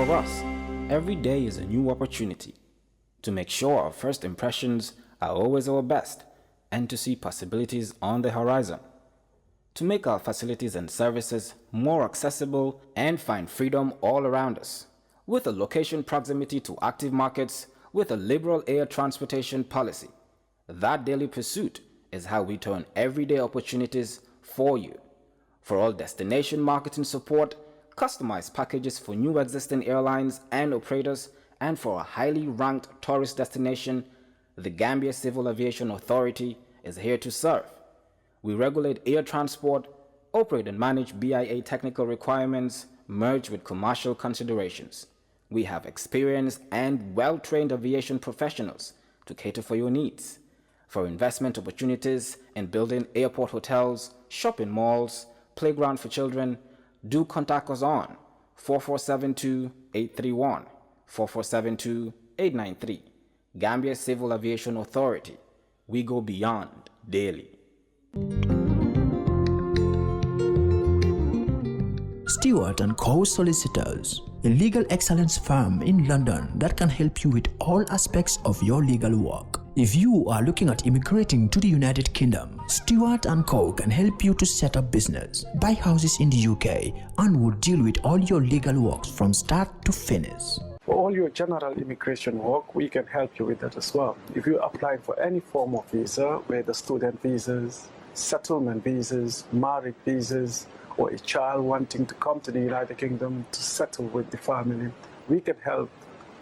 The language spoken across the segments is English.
For us, every day is a new opportunity to make sure our first impressions are always our best and to see possibilities on the horizon, to make our facilities and services more accessible and find freedom all around us, with a location proximity to active markets, with a liberal air transportation policy. That daily pursuit is how we turn everyday opportunities for you. For all destination marketing support, customized packages for new existing airlines and operators, and for a highly ranked tourist destination, the Gambia Civil Aviation Authority is here to serve. We regulate air transport, operate and manage BIA technical requirements merged with commercial considerations. We have experienced and well-trained aviation professionals to cater for your needs. For investment opportunities in building airport hotels, shopping malls, playground for children, do contact us on 4472-831, 4472-893. Gambia Civil Aviation Authority. We go beyond daily. Stewart & Co. Solicitors, a legal excellence firm in London that can help you with all aspects of your legal work. If you are looking at immigrating to the United Kingdom, Stewart & Co. can help you to set up business, buy houses in the UK, and will deal with all your legal works from start to finish. For all your general immigration work, we can help you with that as well. If you're applying for any form of visa, whether student visas, settlement visas, marriage visas, or a child wanting to come to the United Kingdom to settle with the family, we can help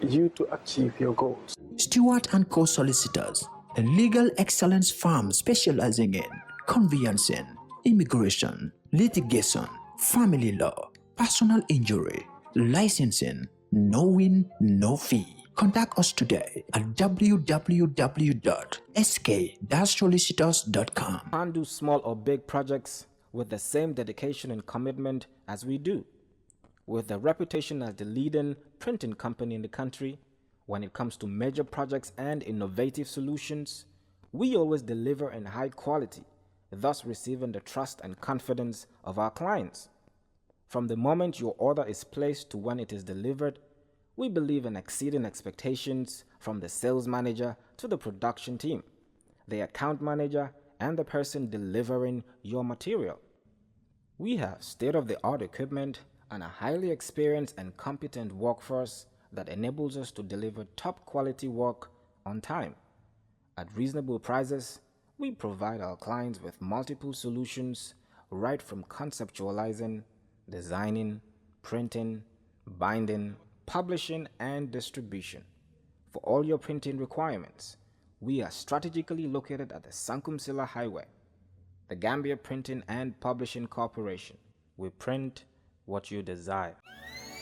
you to achieve your goals. Stewart & Co. Solicitors, a legal excellence firm specializing in conveyancing, immigration, litigation, family law, personal injury, licensing, no win, no fee. Contact us today at www.sk-solicitors.com. And do small or big projects with the same dedication and commitment as we do. With a reputation as the leading printing company in the country, when it comes to major projects and innovative solutions, we always deliver in high quality, thus receiving the trust and confidence of our clients. From the moment your order is placed to when it is delivered, we believe in exceeding expectations from the sales manager to the production team, the account manager, and the person delivering your material. We have state-of-the-art equipment and a highly experienced and competent workforce that enables us to deliver top-quality work on time. At reasonable prices, we provide our clients with multiple solutions right from conceptualizing, designing, printing, binding, publishing, and distribution. For all your printing requirements, we are strategically located at the Sankumsila Highway, the Gambia Printing and Publishing Corporation. We print what you desire.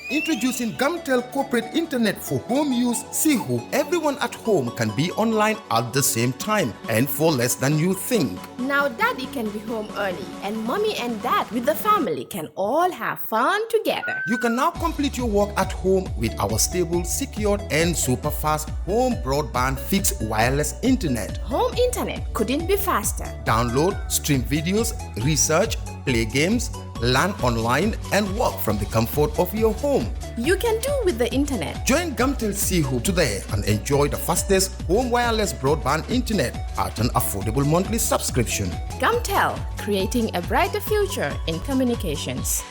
Introducing Gamtel Corporate Internet for home use. Sihu, everyone at home can be online at the same time and for less than you think. Now daddy can be home early and mommy and dad with the family can all have fun together. You can now complete your work at home with our stable, secured and super fast home broadband fixed wireless internet. Home internet couldn't be faster. Download, stream videos, research, play games, learn online and work from the comfort of your home. You can do with the internet. Join Gamtel Sihu today and enjoy the fastest home wireless broadband internet at an affordable monthly subscription. Gamtel, creating a brighter future in communications.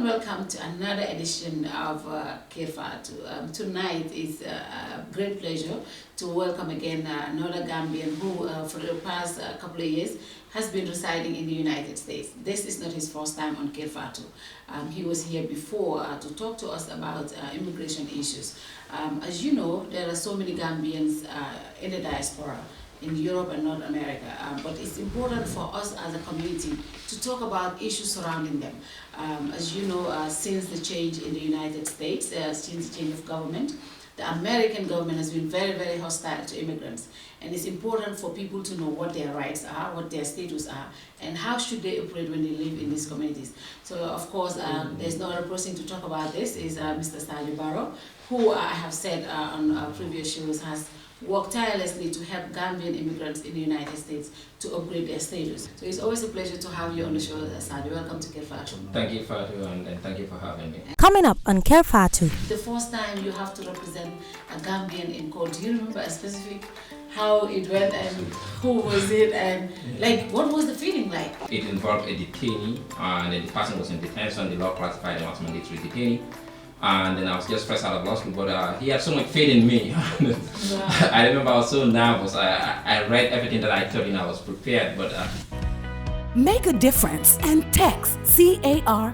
Welcome to another edition of Kerr Fatou. Tonight is a great pleasure to welcome again another Gambian who for the past couple of years has been residing in the United States. This is not his first time on Kerr Fatou. He was here before to talk to us about immigration issues. As you know, there are so many Gambians in the diaspora in Europe and North America, but it's important for us as a community to talk about issues surrounding them. As you know, since the change in the United States, since the change of government, the American government has been very, very hostile to immigrants. And it's important for people to know what their rights are, what their status are, and how should they operate when they live in these communities. So, of course, there's no other person to talk about this is Mr. Sarjo Barrow, who I have said on our previous shows has worked tirelessly to help Gambian immigrants in the United States to upgrade their status. So it's always a pleasure to have you on the show, Sarjo. Welcome to Kerr Fatou. Thank you, Fatou, and thank you for having me. Coming up on Kerr Fatou. The first time you have to represent a Gambian in court, do you remember a specific how it went and who was it and like what was the feeling like? It involved a detainee and the person was in detention. The law classified him as mandatory detainee. And then I was just fresh out of law school, but he had so much faith in me. Wow. I remember I was so nervous. I read everything that I thought, I was prepared, but Make a difference and text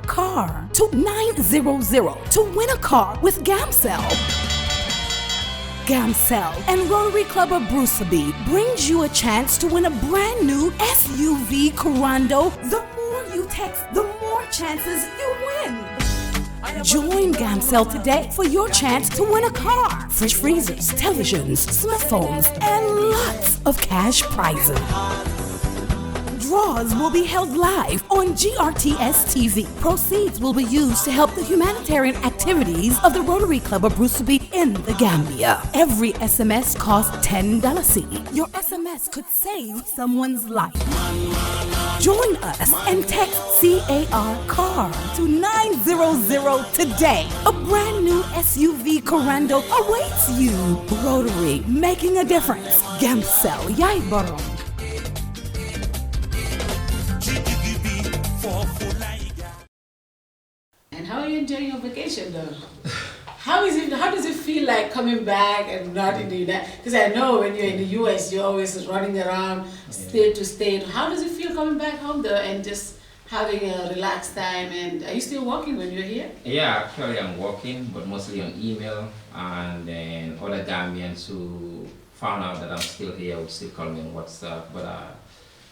CAR to 900 to win a car with Gamcell. Gamcell and Rotary Club of Bruceby brings you a chance to win a brand new SUV Corando. The more you text, the more chances you win. Join Gamcell today for your chance to win a car, fridge freezers, televisions, smartphones, and lots of cash prizes. Draws will be held live on GRTS TV. Proceeds will be used to help the humanitarian activities of the Rotary Club of Bruceby in the Gambia. Every SMS costs $10. Your SMS could save someone's life. Join us and text CAR to 900 today. A brand new SUV Corando awaits you. Rotary, making a difference. Gamcell, Yai Barrow. And how are you enjoying your vacation though? How does it feel like coming back and not in the United? Because I know when you're in the US, you're always running around state to state. How does it feel coming back home though and just having a relaxed time? And are you still working when you're here? yeah, actually I'm working, but mostly on email. And then other Gambians who found out that I'm still here would still call me on WhatsApp. But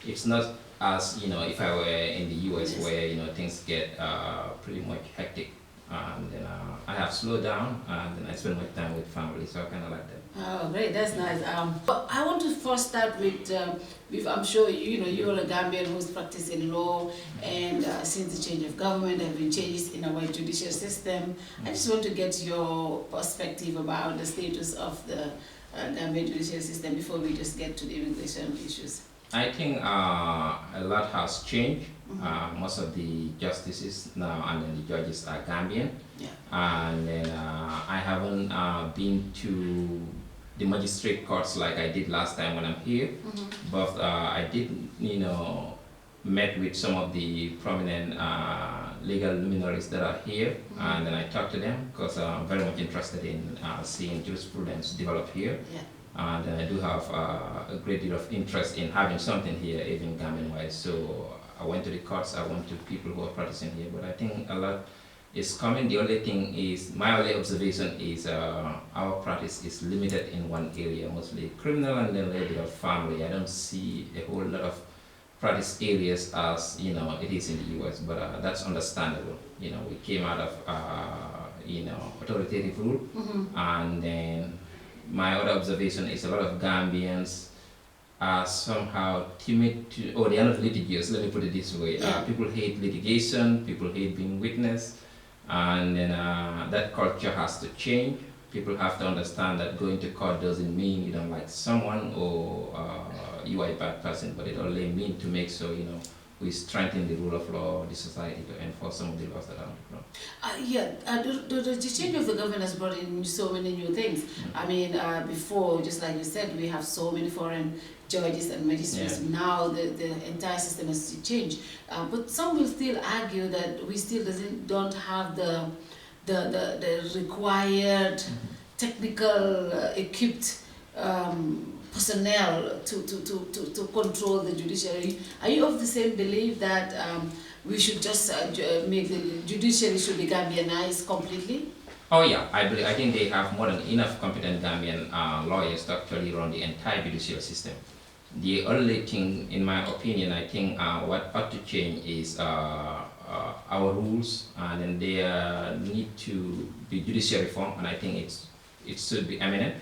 it's not as, if I were in the US where, things get pretty much hectic. And then I have slowed down and then I spend my time with family, so I kind of like that. Oh, great, that's nice. But I want to first start with I'm sure you're a Gambian who's practicing law, and since the change of government, there have been changes in our judicial system. I just want to get your perspective about the status of the Gambian judicial system before we just get to the immigration issues. I think a lot has changed. Most of the justices now and then the judges are Gambian. Yeah. And then I haven't been to the magistrate courts like I did last time when I'm here. But I did, met with some of the prominent legal luminaries that are here. And then I talked to them because I'm very much interested in seeing jurisprudence develop here. Yeah. And I do have a great deal of interest in having something here, even Gambian-wise. So I went to the courts, I went to people who are practicing here, but I think a lot is coming. The only thing is, my only observation is our practice is limited in one area, mostly criminal and then a little bit of family. I don't see a whole lot of practice areas as, it is in the US, but that's understandable. We came out of, authoritative rule, and then my other observation is a lot of Gambians are somehow timid or they are not litigious, let me put it this way. Yeah. People hate litigation, people hate being witness, and then that culture has to change. People have to understand that going to court doesn't mean you don't like someone or you are a bad person, but it only means to make sure, we strengthen the rule of law, the society, to enforce some of the laws that are on the ground. The change of the government has brought in so many new things. I mean, before, just like you said, we have so many foreign judges and magistrates. Yeah. Now the entire system has changed. But some will still argue that we still don't have the required technical equipped personnel to control the judiciary. Are you of the same belief that we should just make the judiciary should be Gambianized completely? Oh yeah, I think they have more than enough competent Gambian lawyers to actually run the entire judicial system. The only thing, in my opinion, I think what ought to change is our rules, and then they need to be judicial reform, and I think it should be eminent.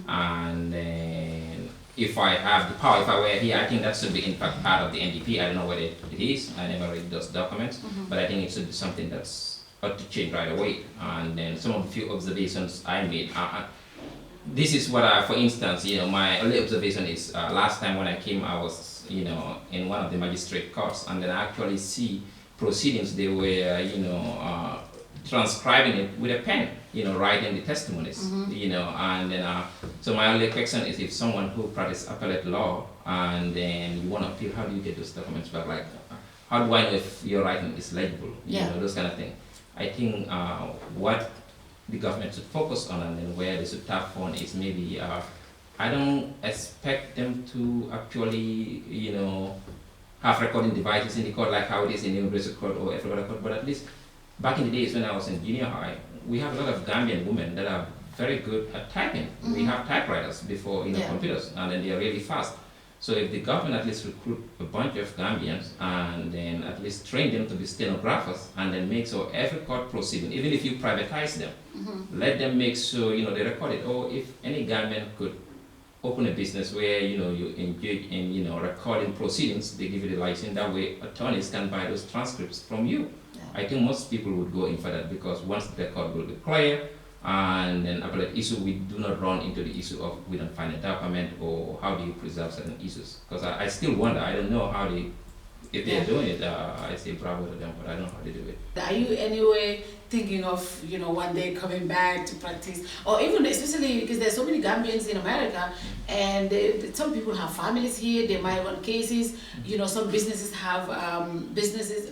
And then if I have the power, if I were here, I think that should be in fact part of the NDP. I don't know what it is. I never read those documents, but I think it should be something that's ought to change right away. And then some of the few observations I made. This is what I, for instance, my only observation is last time when I came, I was, in one of the magistrate courts, and then I actually see proceedings. They were, transcribing it with a pen, writing the testimonies, and then, so my only question is, if someone who practices appellate law and then you want to appeal, how do you get those documents back? Like, how do I know if your writing is legible? Those kind of things. I think what the government should focus on, and then where they should tap on, is maybe, I don't expect them to actually, have recording devices in the court like how it is in the immigration court or every other court, but at least back in the days when I was in junior high, we have a lot of Gambian women that are very good at typing. We have typewriters before computers, and then they are really fast. So if the government at least recruit a bunch of Gambians and then at least train them to be stenographers, and then make sure every court proceeding, even if you privatize them, let them make sure they record it. Or if any Gambian could open a business where you engage in recording proceedings, they give you the license. That way attorneys can buy those transcripts from you. I think most people would go in for that, because once the record will be clear, and then appellate issue, we do not run into the issue of we don't find a document, or how do you preserve certain issues. Because I still wonder, I don't know how if they're doing it, I say bravo to them, but I don't know how they do it. Are you anyway thinking of, one day coming back to practice, or even especially because there's so many Gambians in America, and some people have families here, they might run cases, some businesses have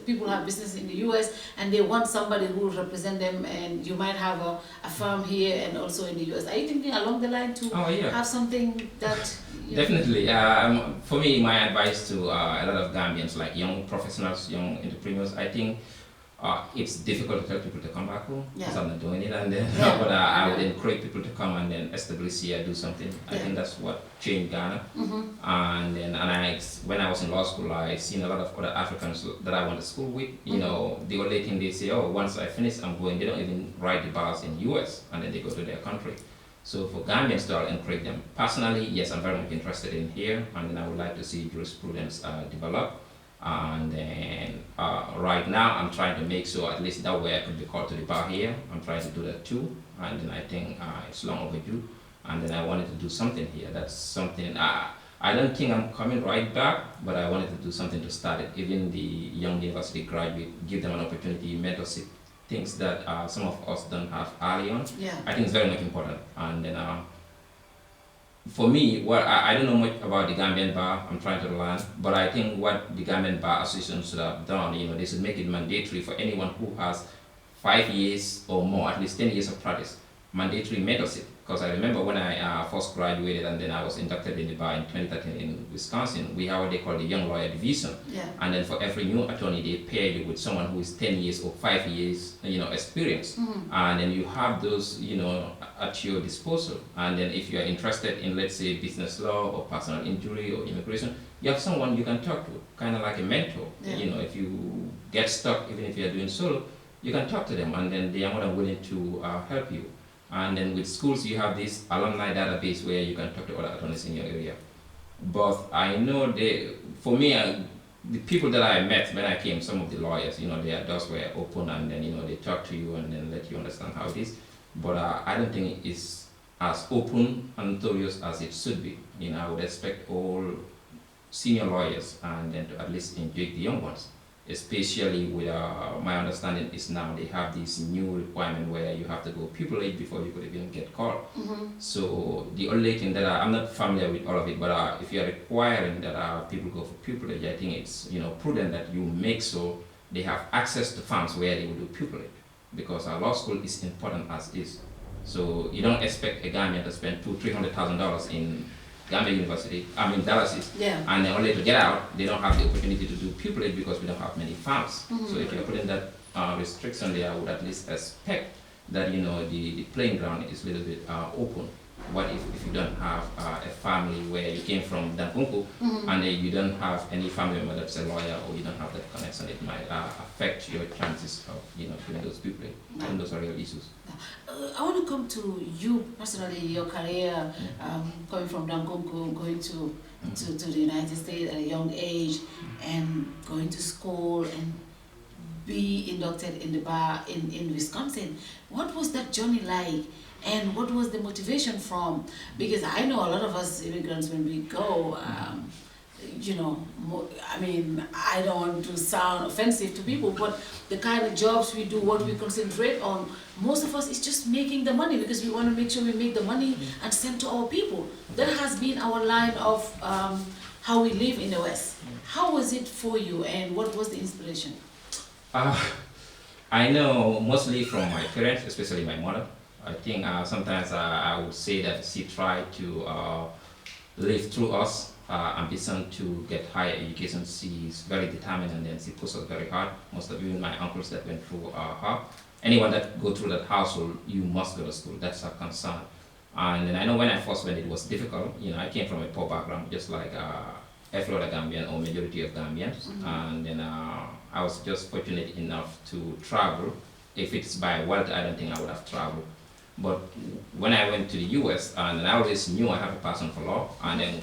people have businesses in the US, and they want somebody who will represent them, and you might have a firm here and also in the US. Are you thinking along the line to have something that... Definitely. For me, my advice to a lot of Gambians, like young professionals, young entrepreneurs, I think it's difficult to tell people to come back home, because I'm not doing it, and then, but I would encourage people to come and then establish here, do something. I think that's what changed Ghana. And then, when I was in law school, I seen a lot of other Africans that I went to school with. The only thing they say, once I finish, I'm going. They don't even write the bars in US, and then they go to their country. So for Gambians, I'll encourage them. Personally, yes, I'm very much interested in here, and then I would like to see jurisprudence develop. And then right now, I'm trying to make sure at least that way I could be called to the bar here. I'm trying to do that too, and then I think it's long overdue. And then I wanted to do something here. That's something, I don't think I'm coming right back, but I wanted to do something to start it. Even the young university graduate, give them an opportunity, mentorship, things that some of us don't have early on. I think it's very much important. And then for me, I don't know much about the Gambian bar. I'm trying to learn, but I think what the Gambian Bar Association should have done, they should make it mandatory for anyone who has 5 years or more, at least 10 years of practice, mandatory mentorship. Because I remember when I first graduated, and then I was inducted in the bar in 2013 in Wisconsin, we have what they call the Young Lawyer Division. And then for every new attorney, they pair you with someone who is 10 years or 5 years, experience. And then you have those, at your disposal. And then if you are interested in, let's say, business law or personal injury or immigration, you have someone you can talk to, kind of like a mentor. If you get stuck, even if you are doing solo, you can talk to them, and then they are more than willing to help you. And then with schools, you have this alumni database where you can talk to other attorneys in your area. But I know for me, the people that I met when I came, some of the lawyers, their doors were open, and then, they talk to you and then let you understand how it is. But I don't think it's as open and notorious as it should be. I would expect all senior lawyers and then to at least engage the young ones. Especially with my understanding is now they have this new requirement where you have to go pupillage before you could even get called. So the only thing that I'm not familiar with all of it, but if you're requiring that people go for pupillage, I think it's prudent that you make sure they have access to funds where they will do pupillage, because our law school is important as is. So you don't expect a Gambian to spend $200,000-$300,000 in Gambia University, Dallas, and then only to get out, they don't have the opportunity to do pupillage because we don't have many farms. So if you're putting that restriction there, I would at least expect that the playing ground is a little bit open. what if you don't have a family where you came from Dankunku, and you don't have any family member that's a lawyer, or you don't have that connection? It might affect your chances of doing those people. And those are real issues. I want to come to you personally, your career, coming from Dankunku, going to the United States at a young age, and going to school and be inducted in the bar in Wisconsin. What was that journey like, and what was the motivation from? Because I know a lot of us immigrants, when we go, I mean, I don't want to sound offensive to people, but the kind of jobs we do, what we concentrate on, most of us is just making the money, because we want to make sure we make the money and send to our people. That has been our line of how we live in the West. How was it for you, and what was the inspiration? I know mostly from my parents, especially my mother. I think sometimes I would say that she tried to live through us ambition to get higher education. She's very determined, and then she pushed us very hard. Most of even my uncles that went through her. Anyone that go through that household, you must go to school. That's her concern. And then I know when I first went, it was difficult. I came from a poor background, just like every other Gambian or majority of Gambians. And then I was just fortunate enough to travel. If it's by wealth, I don't think I would have traveled. But when I went to the US, and I always knew I have a passion for law, and then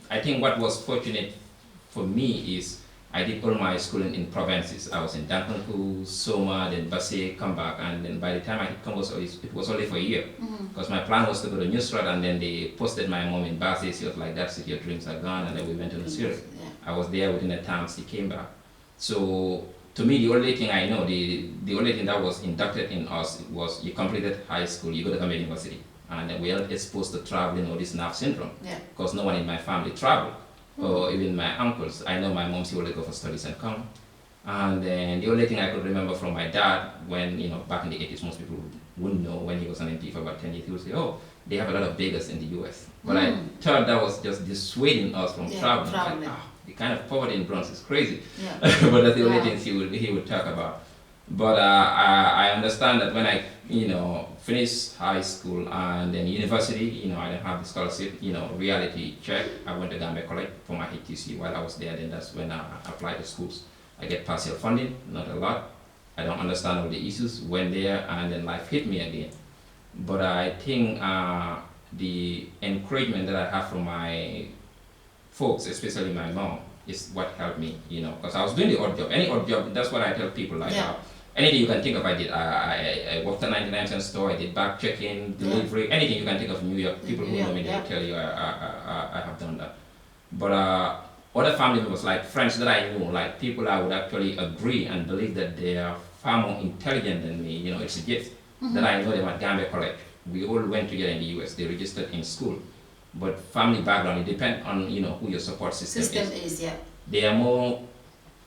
I think what was fortunate for me is I did all my schooling in provinces. I was in Dankunku, Soma, then Basse, come back, and then by the time I hit Congo, it was only for a year. Because my plan was to go to Newsrod, and then they posted my mom in Basse. She was like, that's it, your dreams are gone, and then we went to Newsrod. I was there within a time, she came back. So to me, the only thing I know, the only thing that was inducted in us was you completed high school, you go to Gambia University. And then we are not exposed to traveling or this nerve syndrome. Because no one in my family traveled, or even my uncles. I know my mom, she would go for studies and come. And then the only thing I could remember from my dad, when, back in the 80s, most people wouldn't know, when he was an MP for about 10 years, he would say, oh, they have a lot of beggars in the US. But I thought that was just dissuading us from traveling. Like, the kind of poverty in Bronx is crazy. But that's the only thing he would talk about. But I understand that when I, finished high school and then university, I didn't have the scholarship, reality check. I went to Gambia College for my HTC. While I was there, then that's when I applied to schools. I get partial funding, not a lot. I don't understand all the issues. Went there, and then life hit me again. But I think the encouragement that I have from my folks, especially my mom, is what helped me, because I was doing the odd job. Any odd job, that's what I tell people, like, anything you can think of, I did. I worked at a 99-cent store, I did back checking, delivery, anything you can think of in New York. People who know me, they will tell you I have done that. But other family members, like friends that I knew, like people I would actually agree and believe that they are far more intelligent than me, it's a gift that I know them at Gambia College. We all went together in the US, they registered in school. But family background, it depends on, who your support system is. They are more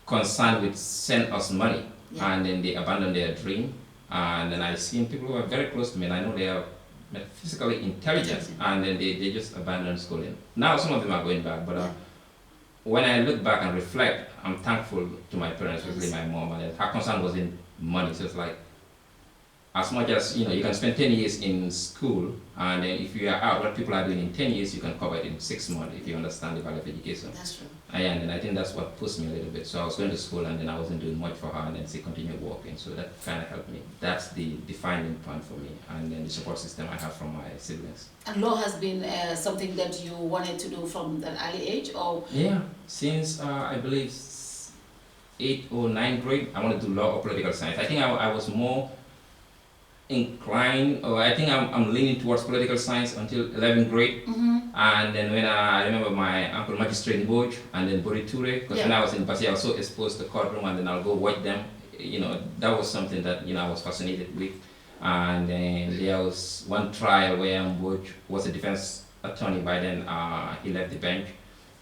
concerned with send us money. And then they abandon their dream. And then I've seen people who are very close to me, and I know they are physically intelligent, and then they just abandon schooling. Now some of them are going back, but when I look back and reflect, I'm thankful to my parents, especially my mom, and her concern was in money. So it's like, as much as, you can spend 10 years in school, and then if you are out, what people are doing in 10 years, you can cover it in 6 months if you understand the value of education. That's true. And then I think that's what pushed me a little bit. So I was going to school, and then I wasn't doing much for her, and then she continued working. So that kind of helped me. That's the defining point for me, and then the support system I have from my siblings. And law has been something that you wanted to do from that early age, or? Yeah, since I believe 8th or 9th grade, I wanted to do law or political science. I think I was more inclined, or I think I'm leaning towards political science until 11th grade. And then when I remember my uncle Magistrate Mboj and then Bori Toure, because when I was in Basi, I was so exposed to courtroom, and then I'll go watch them. That was something that, I was fascinated with. And then there was one trial where Mboj was a defense attorney. By then, he left the bench.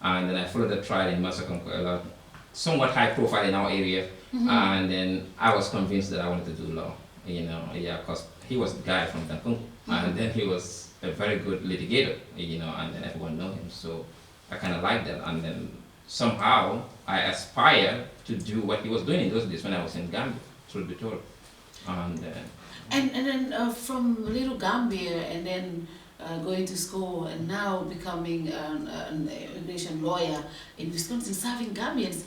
And then I followed the trial in Masakonko, somewhat high profile in our area. And then I was convinced that I wanted to do law. Because he was the guy from Dankunku, and then he was a very good litigator, and then everyone know him, so I kind of like that. And then somehow I aspire to do what he was doing in those days when I was in Gambia, truth be told. And then from Little Gambia, and then going to school, and now becoming an immigration lawyer in Wisconsin, serving Gambians.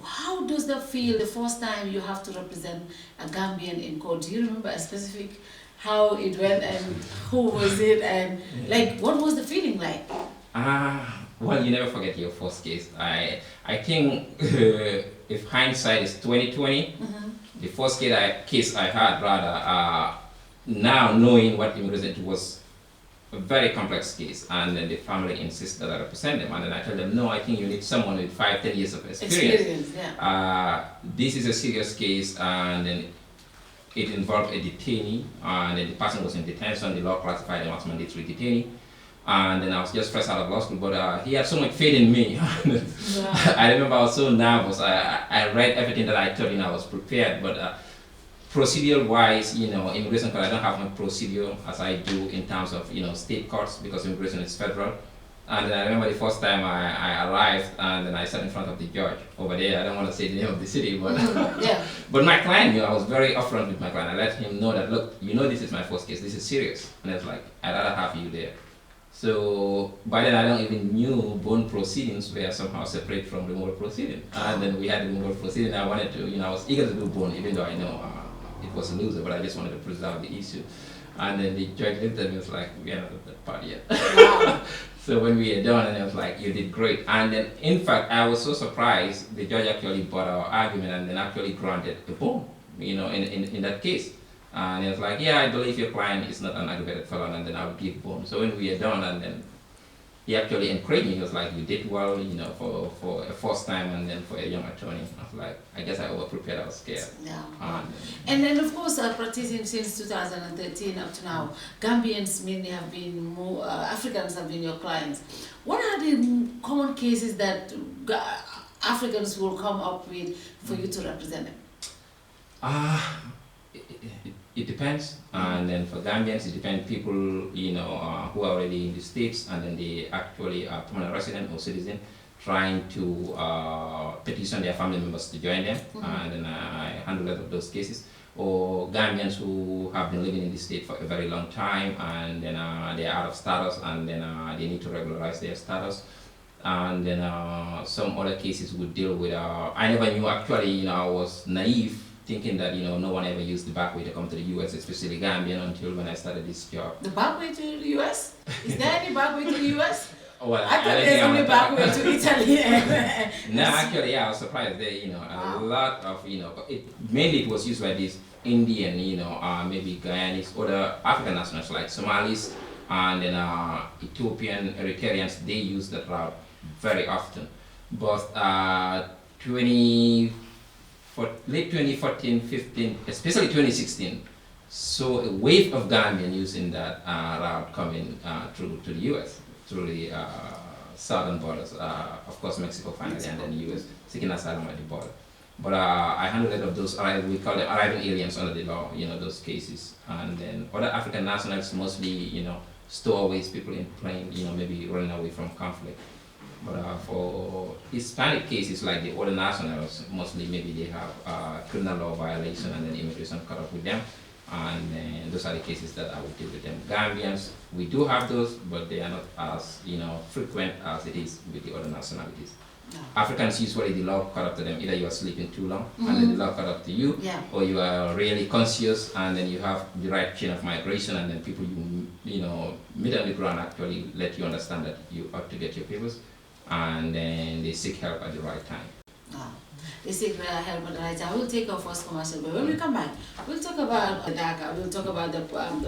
How does that feel the first time you have to represent a Gambian in court? Do you remember a specific how it went and who was it and like what was the feeling like? Well, you never forget your first case. I think if hindsight is 2020, the first case I had rather now knowing what immigration was a very complex case, and then the family insists that I represent them, and then I tell them, no, I think you need someone with 5-10 years of experience. This is a serious case, and then it involved a detainee, and then the person was in detention. The law classified him as mandatory detainee, and then I was just fresh out of law school, but he had so much faith in me. I remember I was so nervous. I read everything that I thought, I was prepared, but procedural wise, immigration court, I don't have much procedure as I do in terms of, state courts, because immigration is federal. And then I remember the first time I arrived, and then I sat in front of the judge over there. I don't want to say the name of the city, but but my client, I was very upfront with my client. I let him know that, look, this is my first case. This is serious. And it's like, I'd rather have you there. So by then I don't even knew bond proceedings were somehow separate from removal proceeding. And then we had the removal proceeding. I wanted to, I was eager to do bond, even though I know it was a loser, but I just wanted to preserve the issue. And then the judge looked at me and was like, we are not at that part yet. Wow. So when we were done, and it was like, you did great. And then, in fact, I was so surprised, the judge actually bought our argument and then actually granted a bond, in that case. And he was like, yeah, I believe your client is not an aggravated felon, and then I'll give bond. So when we were done, and then he actually encouraged me. He was like, you did well, for a first time, and then for a young attorney. I was like, I guess I over-prepared, I was scared. Yeah. And then, of course, practicing since 2013 up to now, Gambians mainly have been more, Africans have been your clients. What are the common cases that Africans will come up with for you to represent them? It depends, and then for Gambians, it depends people, who are already in the States, and then they actually are permanent resident or citizen, trying to petition their family members to join them, and then I handle a lot of those cases. Or Gambians who have been living in the state for a very long time, and then they are out of status, and then they need to regularize their status. And then some other cases would deal with, I never knew actually, I was naive, thinking that no one ever used the back way to come to the U.S., especially Gambian, until when I started this job. The back way to the U.S.? Is there any back way to the U.S.? Well, I thought there's only back way to Italy. No, actually, I was surprised there. A lot of mainly it was used by these Indian, maybe Guyanese, other African nationals like Somalis, and then Ethiopian, Eritreans. They use that route very often, but late 2014, 15, especially 2016, so a wave of Gambian using that route coming through to the U.S., through the southern borders, of course Mexico finally, and then the U.S., seeking asylum at the border. But I handled a lot of those, we call them arriving aliens under the law, those cases. And then other African nationals, mostly, stowaways, people in plane, maybe running away from conflict. But for Hispanic cases, like the other nationals, mostly maybe they have criminal law violation, and then immigration caught up with them. And then those are the cases that I would deal with them. Gambians, we do have those, but they are not as frequent as it is with the other nationalities. No. Africans, usually the law caught up to them. Either you are sleeping too long, and then the law caught up to you, or you are really conscious, and then you have the right chain of migration, and then people meet on the ground actually let you understand that you ought to get your papers, and then they seek help at the right time. Wow. They seek help at the right time. We'll take our first commercial, but when we come back, we'll talk about the DACA, we'll talk about the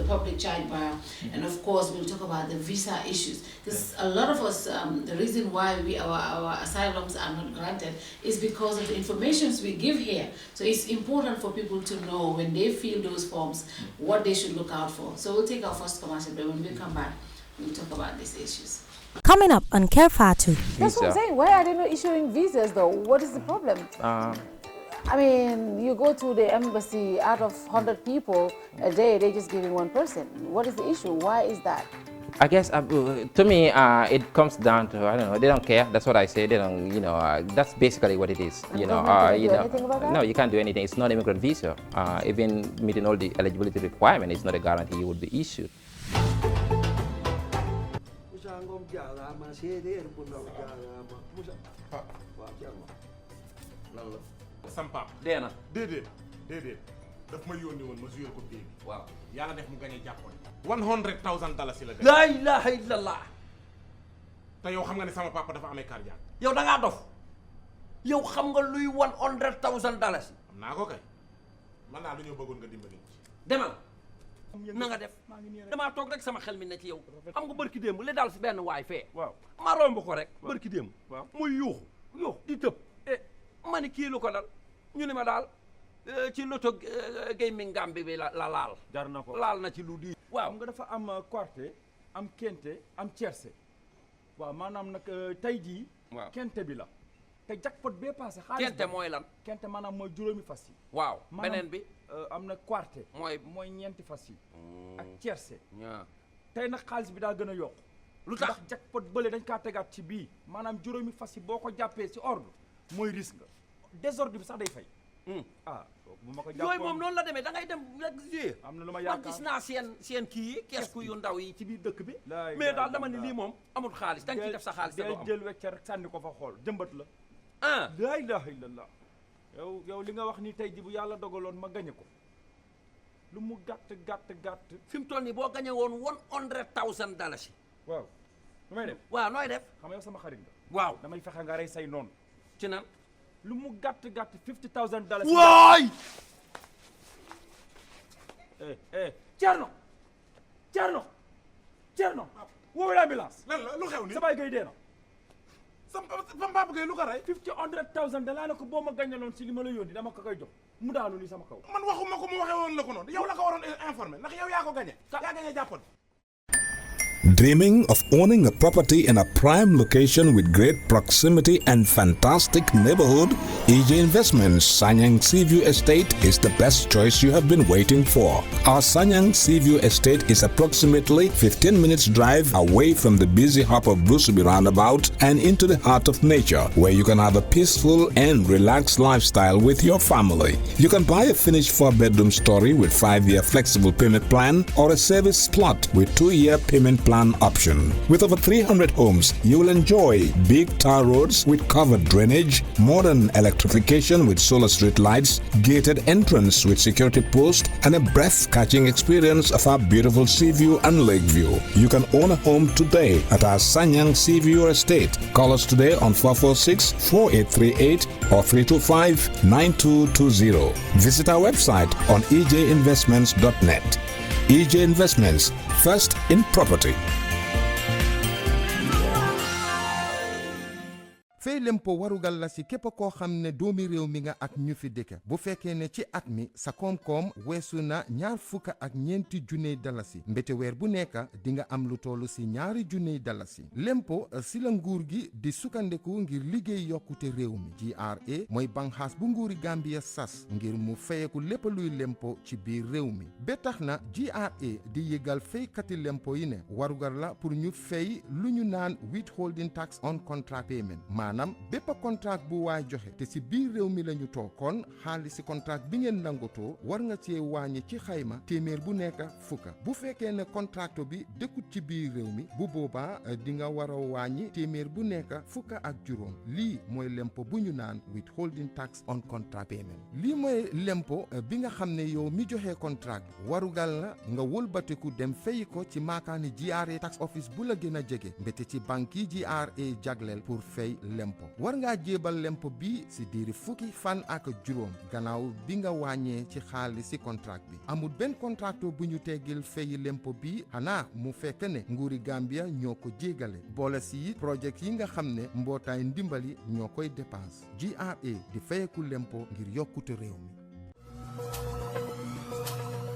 public charge bar, and of course we'll talk about the visa issues. Because a lot of us, the reason why our asylums are not granted is because of the information we give here. So it's important for people to know when they fill those forms what they should look out for. So we'll take our first commercial, but when we come back, we'll talk about these issues. Coming up on Kerr Fatou. That's what I'm saying. Why are they not issuing visas though? What is the problem? I mean, you go to the embassy, out of 100 people a day, they're just giving one person. What is the issue? Why is that? I guess, to me, it comes down to, I don't know, they don't care. That's what I say. They don't, that's basically what it is. Anything about that? No, you can't do anything. It's not an immigrant visa. Even meeting all the eligibility requirements, it's not a guarantee you will be issued. naataangoom jaaraama séeréer bu ndaw jaaraama Musa waaw Thierno lan la sam pap dee na déedéet daf ma yónni woon ma joué ko bii waaw yàlla def mu gañe jàppoon $100,000 la laa ilaha illallah te yow xam nga ne sama papa dafa amee cardiaque yow da ngaa dof yow xam nga luy $100,000 xam naa ko kay man naa lu ñëw bëggoon nga dimbali demal na nga def damaa toog rek sama xel mi ne ci yow xam nga bërki démb li daal si benn waay fee waaw ma romb ko rek bërki démb waaw muy yuuxu di tëb ma ni kii lu ko dal ñu ne ma daal ci loto gaming Gambie bi la laal jar na ko laal na ci lu di waaw xam nga dafa am quarté am kente am tiercé waaw maanaam nag tey jii kente bi la te jackpot bee passé xaalis kente mooy lan kente maanaam mooy juróomi fas yi waaw beneen bi am na quarté mooy ñeenti fas yi ak tiercé tey nag xaalis bi daa gën a yokk lu tax ndax jackpot bële dañ kaa tegaat ci bii maanaam juróomi fas yi boo ko jàppee ci ordre mooy risque nga désordre bi sax day fay bu ma ko jàppoon yooyu moom noonu la demee da ngay dem rek jouer am na lu ma yaakaar man gis naa seen kii yi keesku yu ndaw yi ci biir dëkk bi mais daal dama ne lii moom amul xaalis da nga ciy def sa xaalis day jël wecce rek sànni ko fa xool jëmbat la laa ilaha illallah yow li nga wax ni tey ji bu yàlla dogaloon ma gañe ko lu mu gàtt fi mu toll nii boo gañe woon $100,000 waaw lu may def waaw nooy def xam nga yow sama xarit nga waaw damay fexe nga rey say noonu ci nan lu mu gàtt $50,000 waay Thierno woowee l'ambulance lan la lu xew ni sa baay gay dee na sama papa gay lu ko rey $100,000 la ko boo ma gañaloon si li ma la yónni dama ko koy jox mu daanu ni sama kaw man waxuma ko mu waxee woon la ko noonu yow la ko waroon informé ndax yow yaa ko gañe yaa gañe jàppoon. Dreaming of owning a property in a prime location with great proximity and fantastic neighborhood? EJ Investments Sanyang Seaview Estate is the best choice you have been waiting for. Our Sanyang Seaview Estate is approximately 15 minutes drive away from the busy hub of Brusubi roundabout and into the heart of nature, where you can have a peaceful and relaxed lifestyle with your family. You can buy a finished 4-bedroom story with 5-year flexible payment plan or a service plot with 2-year payment plan option. With over 300 homes, you will enjoy big tar roads with covered drainage, modern electrification with solar street lights, gated entrance with security post, and a breath-catching experience of our beautiful sea view and lake view. You can own a home today at our Sanyang Seaview Estate. Call us today on 446-4838 or 325-9220. Visit our website on ejinvestments.net. EJ Investments, first in property. fay lempo warugal la si képp koo xam ne doomi réew mi nga ak ñu fi dëkk bu fekkee ne ci at mi sa koom-koom weesu na $20,000 mbete weer bu nekk di nga am lu tollu si $2,000. lempo si la nguur gi di sukkandeku ngir liggéey yokkute réew mi. GRA mooy banxaas bu nguuri Gambia sas ngir mu fayeku lépp luy lempo ci biir réew mi ba tax na GRA di yëgal faykati lempo yi ne warugal la pour ñu fay lu ñu naan withholding tax on contract payment maanaam bépp contract bu waay joxe te si biir réew mi la ñu toog kon xaalis si contract bi ngeen nangotoo war nga cee wàññi ci xayma téeméer bu nekk fukka bu fekkee ne contracto bi dëkkut ci biir réew mi bu boobaa di nga war a wàññi téeméer bu nekk fukka ak juróom lii mooy lempo bu ñu naan withholding tax on contract payment. lii mooy lempo bi nga xam ne yow mi joxe contract warugal la nga wëlbatiku dem fay ko ci maakaani GRA tax office bu la gën a jege mbete ci banque yi GRA jagleel pour fay lempo war ngaa jébal lempo bi si diiri fukki fan ak juróom gannaaw bi nga wàññee ci xaalis si contract bi amul benn contracto bu ñu teggil fay lempo bi xanaa mu fekk ne nguuri Gambia ñoo ko jégale boole si projet yi nga xam ne mbootaay ndimbali ñoo koy dépense GRA di fayeku lempo ngir yokkute réew mi.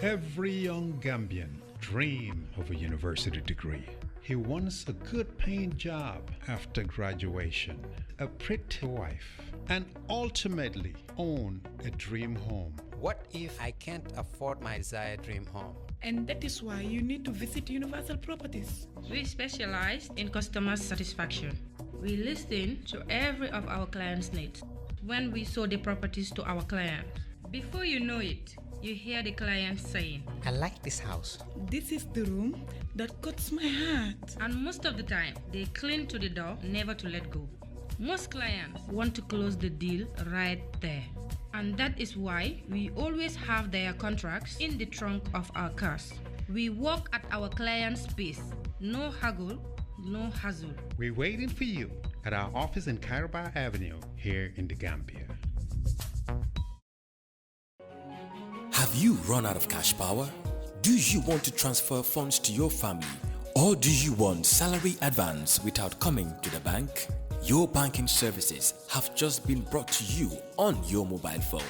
Every young Gambian dreams of a university degree. He wants a good paying job after graduation, a pretty wife, and ultimately own a dream home. What if I can't afford my desired dream home? And that is why you need to visit Universal Properties. We specialize in customer satisfaction. We listen to every of our clients' needs when we show the properties to our clients. Before you know it, you hear the client saying, I like this house. This is the room that cuts my heart. And most of the time, they cling to the door, never to let go. Most clients want to close the deal right there. And that is why we always have their contracts in the trunk of our cars. We work at our client's pace. No haggle, no hassle. We're waiting for you at our office in Caraba Avenue here in the Gambia. Have you run out of cash power? Do you want to transfer funds to your family? Or do you want salary advance without coming to the bank? Your banking services have just been brought to you on your mobile phone.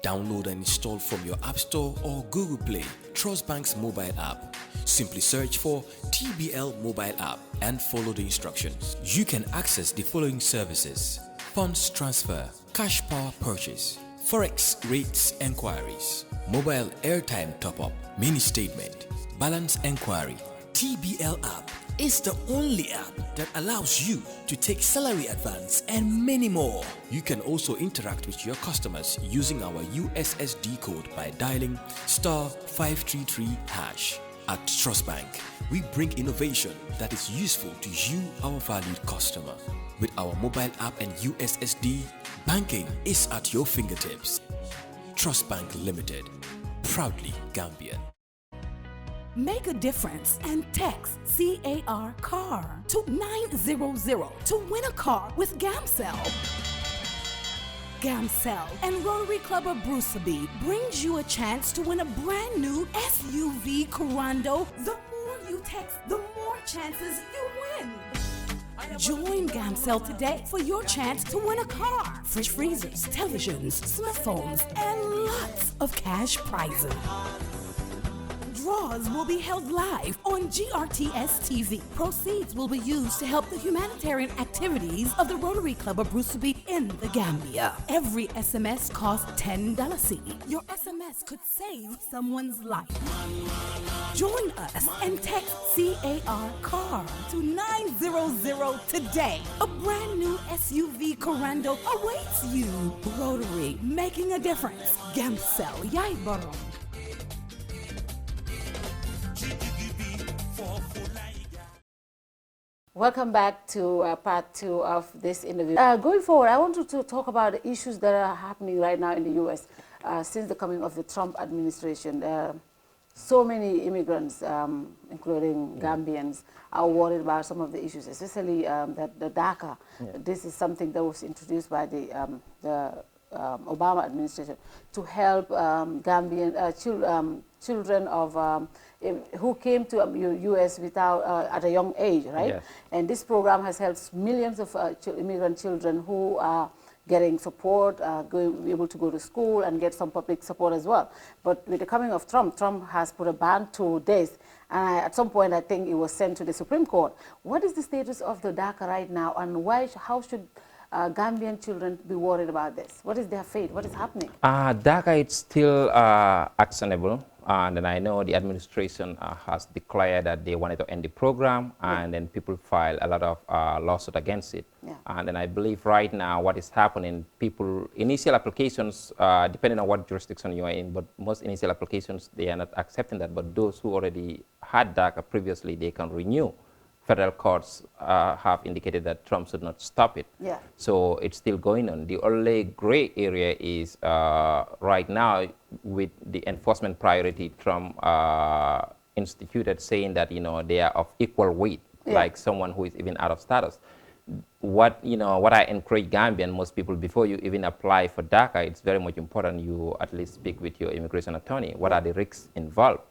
Download and install from your App Store or Google Play Trust Bank's mobile app. Simply search for TBL mobile app and follow the instructions. You can access the following services: funds transfer, cash power purchase, forex rates enquiries, mobile airtime top-up, mini statement, balance enquiry. TBL app is the only app that allows you to take salary advance and many more. You can also interact with your customers using our USSD code by dialing *533#. At Trust Bank, we bring innovation that is useful to you, our valued customer. With our mobile app and USSD, banking is at your fingertips. Trust Bank Limited, proudly Gambian. Make a difference and text CAR CAR to 900 to win a car with Gamcell. Gamcell and Rotary Club of Bruceby brings you a chance to win a brand new SUV Corando. The more you text, the more chances you win. Join Gamcell today for your chance to win a car, fridge freezers, televisions, smartphones, and lots of cash prizes. Draws will be held live on GRTS TV. Proceeds will be used to help the humanitarian activities of the Rotary Club of Bruceby in the Gambia. Every SMS costs $10. Your SMS could save someone's life. Join us and text CAR CAR to 900 today. A brand new SUV Corando awaits you. Rotary, making a difference. Gamcell, Yai Barrow. Welcome back to part 2 of this interview. Going forward, I want to talk about the issues that are happening right now in the U.S. Since the coming of the Trump administration. So many immigrants, including Gambians, are worried about some of the issues, especially the DACA. Yeah. This is something that was introduced by the Obama administration to help Gambian children of who came to U.S. without at a young age, right? Yes. And this program has helped millions of immigrant children who are getting support, be able to go to school and get some public support as well. But with the coming of Trump, Trump has put a ban to this. And at some point, I think it was sent to the Supreme Court. What is the status of the DACA right now, and how should Gambian children be worried about this? What is their fate? What is happening? DACA is still actionable. And then I know the administration has declared that they wanted to end the program, and then people file a lot of lawsuits against it. Yeah. And then I believe right now what is happening, initial applications, depending on what jurisdiction you are in, but most initial applications, they are not accepting that. But those who already had DACA previously, they can renew. Federal courts have indicated that Trump should not stop it. Yeah. So it's still going on. The only gray area is right now with the enforcement priority Trump instituted, saying that, they are of equal weight, like someone who is even out of status. What I encourage Gambian, most people, before you even apply for DACA, it's very much important you at least speak with your immigration attorney. What are the risks involved?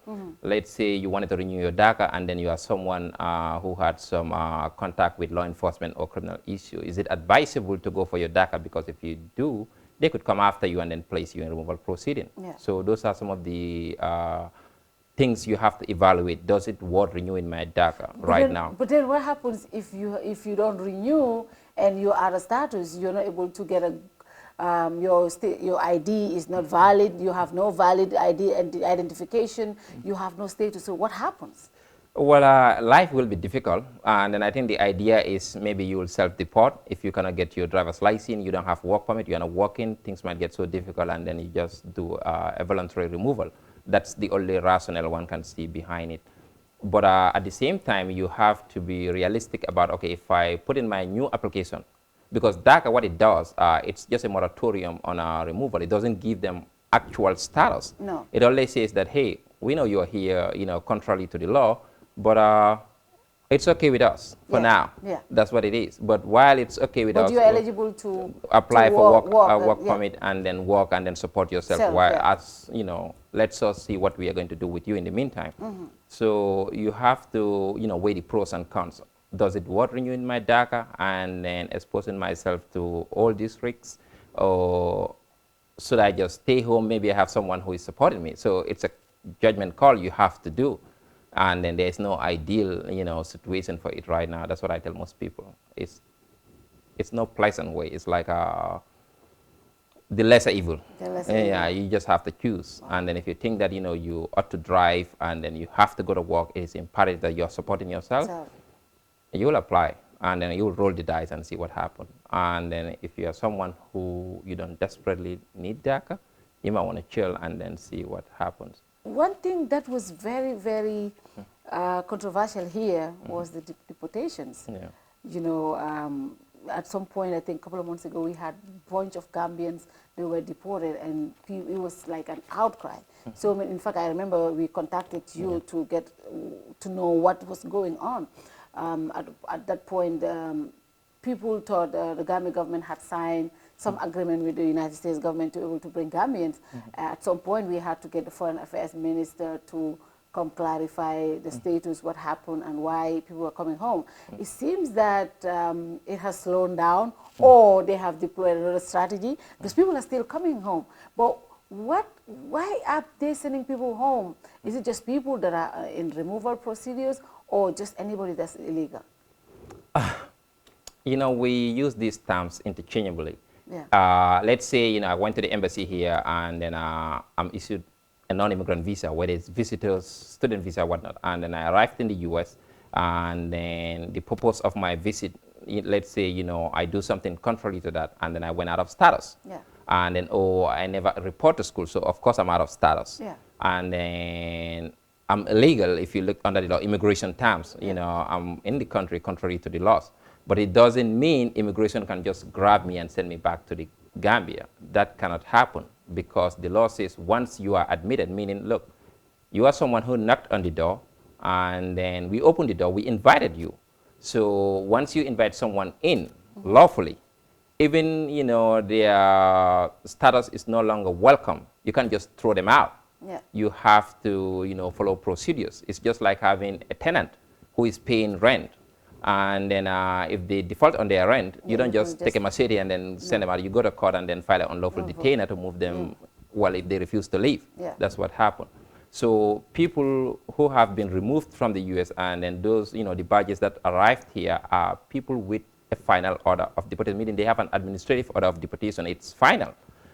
Let's say you wanted to renew your DACA and then you are someone who had some contact with law enforcement or criminal issue. Is it advisable to go for your DACA? Because if you do, they could come after you and then place you in removal proceeding. Yeah. So those are some of the things you have to evaluate. Does it worth renewing my DACA now? But then what happens if you don't renew and you're out of status, you're not able to get your ID is not valid, you have no valid ID identification, you have no status, so what happens? Well, life will be difficult, and then I think the idea is maybe you will self-deport. If you cannot get your driver's license, you don't have work permit, you're not working, things might get so difficult, and then you just do a voluntary removal. That's the only rationale one can see behind it. But at the same time, you have to be realistic about, okay, if I put in my new application, because DACA, what it does, it's just a moratorium on removal. It doesn't give them actual status. No. It only says that, hey, we know you're here, contrary to the law, but it's okay with us for now. Yeah. That's what it is. But while it's okay with us, you're eligible to apply for work yeah. permit and then work and then support yourself. As let's us see what we are going to do with you in the meantime. So you have to, weigh the pros and cons. Does it worth renewing my DACA and then exposing myself to all these risks, or should I just stay home? Maybe I have someone who is supporting me. So it's a judgment call you have to do. And then there's no ideal, situation for it right now. That's what I tell most people. It's no pleasant way. It's like the lesser evil. Yeah, you just have to choose. And then if you think that, you ought to drive and then you have to go to work, it's imperative that you're supporting yourself, you will apply. And then you will roll the dice and see what happens. And then if you're someone who you don't desperately need DACA, you might want to chill and then see what happens. One thing that was very, very controversial here was the deportations. Yeah. At some point, I think a couple of months ago, we had a bunch of Gambians, they were deported, and it was like an outcry. So, in fact, I remember we contacted you to get to know what was going on. At that point, people thought the Gambia government had signed some agreement with the United States government to be able to bring Gambians. At some point, we had to get the Foreign Affairs Minister to come clarify the status, what happened, and why people were coming home. It seems that it has slowed down, or they have deployed another strategy, because people are still coming home. But why are they sending people home? Is it just people that are in removal procedures, or just anybody that's illegal? We use these terms interchangeably. Yeah. Let's say, I went to the embassy here and then I'm issued a non-immigrant visa, whether it's visitors, student visa, whatnot. And then I arrived in the US, and then the purpose of my visit, let's say, I do something contrary to that, and then I went out of status. Yeah. And then, I never report to school, so of course I'm out of status. Yeah. And then I'm illegal if you look under the law, immigration terms. I'm in the country contrary to the laws. But it doesn't mean immigration can just grab me and send me back to the Gambia. That cannot happen, because the law says once you are admitted, meaning, look, you are someone who knocked on the door, and then we opened the door, we invited you. So once you invite someone in lawfully, even, their status is no longer welcome, you can't just throw them out. Yeah. You have to, follow procedures. It's just like having a tenant who is paying rent. And then if they default on their rent, you don't just take a machete and then send them out. You go to court and then file an unlawful detainer to move them, well, if they refuse to leave. Yeah. That's what happened. So people who have been removed from the US, and then those, the badges that arrived here are people with a final order of deportation, meaning they have an administrative order of deportation. It's final,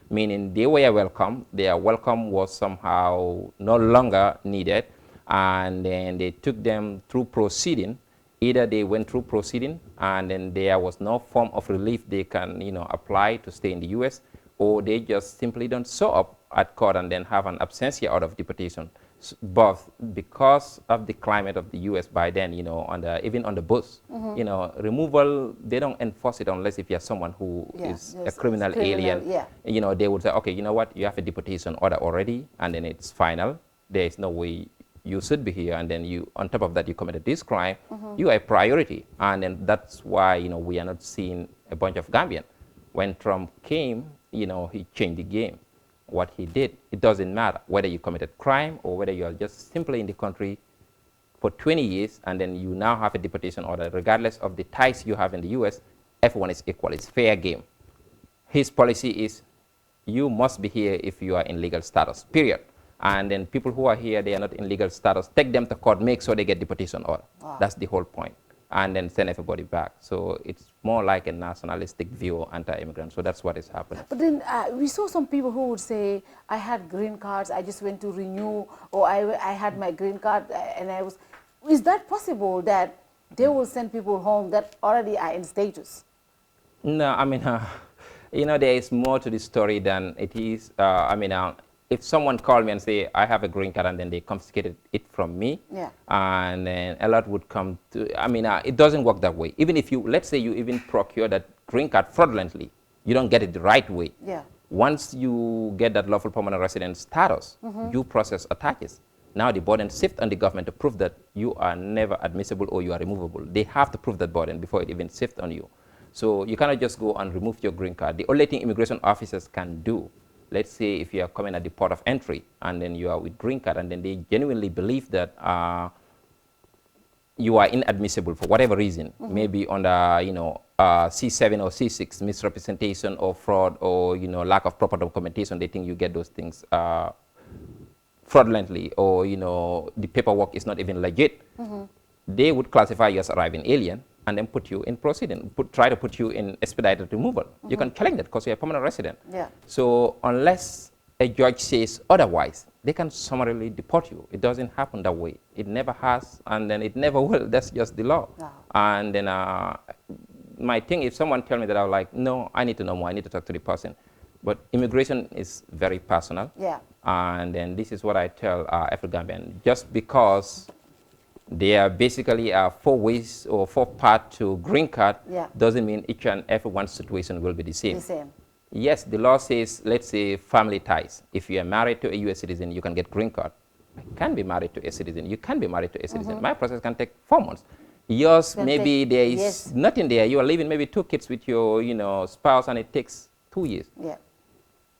meaning they were welcome. Their welcome was somehow no longer needed, and then they took them through proceeding. Either they went through proceeding and then there was no form of relief they can, apply to stay in the US, or they just simply don't show up at court and then have an absentia out of deportation. But because of the climate of the US by then, even on the bus, removal, they don't enforce it unless if you're someone who is a criminal alien. Yeah. They would say, okay, you know what, you have a deportation order already, and then it's final. There is no way you should be here, and then you, on top of that, you committed this crime, you are a priority. And then that's why, we are not seeing a bunch of Gambian. When Trump came, he changed the game. What he did, it doesn't matter whether you committed crime or whether you are just simply in the country for 20 years, and then you now have a deportation order. Regardless of the ties you have in the US, everyone is equal. It's fair game. His policy is, you must be here if you are in legal status, period. And then people who are here, they are not in legal status, take them to court, make sure they get deportation order. Wow. That's the whole point. And then send everybody back. So it's more like a nationalistic view, anti-immigrant. So that's what is happening. But then we saw some people who would say, I had green cards, I just went to renew, or I had my green card, and I was... is that possible that they will send people home that already are in status? No, I mean, you know, there is more to the story than it is. I mean, if someone called me and say, I have a green card, and then they confiscated it from me, and then a lot would come to, I mean, it doesn't work that way. Even if you, let's say you even procure that green card fraudulently, you don't get it the right way. Once you get that lawful permanent resident status, due process attaches. Now the burden shifts on the government to prove that you are never admissible or you are removable. They have to prove that burden before it even shifts on you. So you cannot just go and remove your green card. The only thing immigration officers can do, let's say if you are coming at the port of entry and then you are with green card and then they genuinely believe that you are inadmissible for whatever reason, maybe under, you know, C7 or C6, misrepresentation or fraud or, you know, lack of proper documentation, they think you get those things fraudulently, or, you know, the paperwork is not even legit. They would classify you as arriving alien and then put you in proceeding, try to put you in expedited removal. You can challenge that because you're a permanent resident. So unless a judge says otherwise, they can summarily deport you. It doesn't happen that way. It never has, and then it never will. That's just the law. And then my thing, if someone tell me that, I'm like, no, I need to know more. I need to talk to the person. But immigration is very personal. And then this is what I tell every Gambian. Just because there are basically 4 ways or 4 paths to green card doesn't mean each and everyone's situation will be the same. Yes, the law says, let's say, family ties. If you are married to a U.S. citizen, you can get green card. I can be married to a citizen. You can be married to a citizen. My process can take 4 months. Yours, maybe there is nothing there. You are living maybe 2 kids with your, you know, spouse, and it takes 2 years.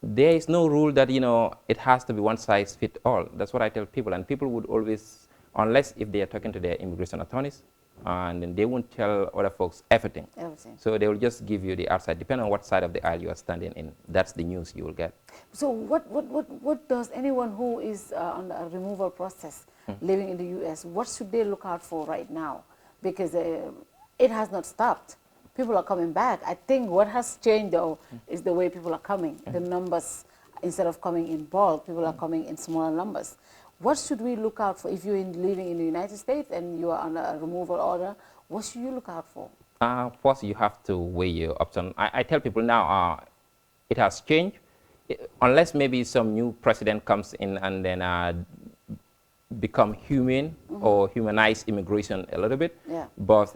There is no rule that, you know, it has to be one size fit all. That's what I tell people. And people would always, unless if they are talking to their immigration attorneys, and then they won't tell other folks everything. So they will just give you the outside, depending on what side of the aisle you are standing in. That's the news you will get. So what does anyone who is on a removal process living in the U.S., what should they look out for right now? Because it has not stopped. People are coming back. I think what has changed, though, is the way people are coming. The numbers, instead of coming in bulk, people are coming in smaller numbers. What should we look out for if you're living in the United States and you are on a removal order? What should you look out for? First, you have to weigh your option. I tell people now, it has changed. Unless maybe some new president comes in and then become humane or humanize immigration a little bit. But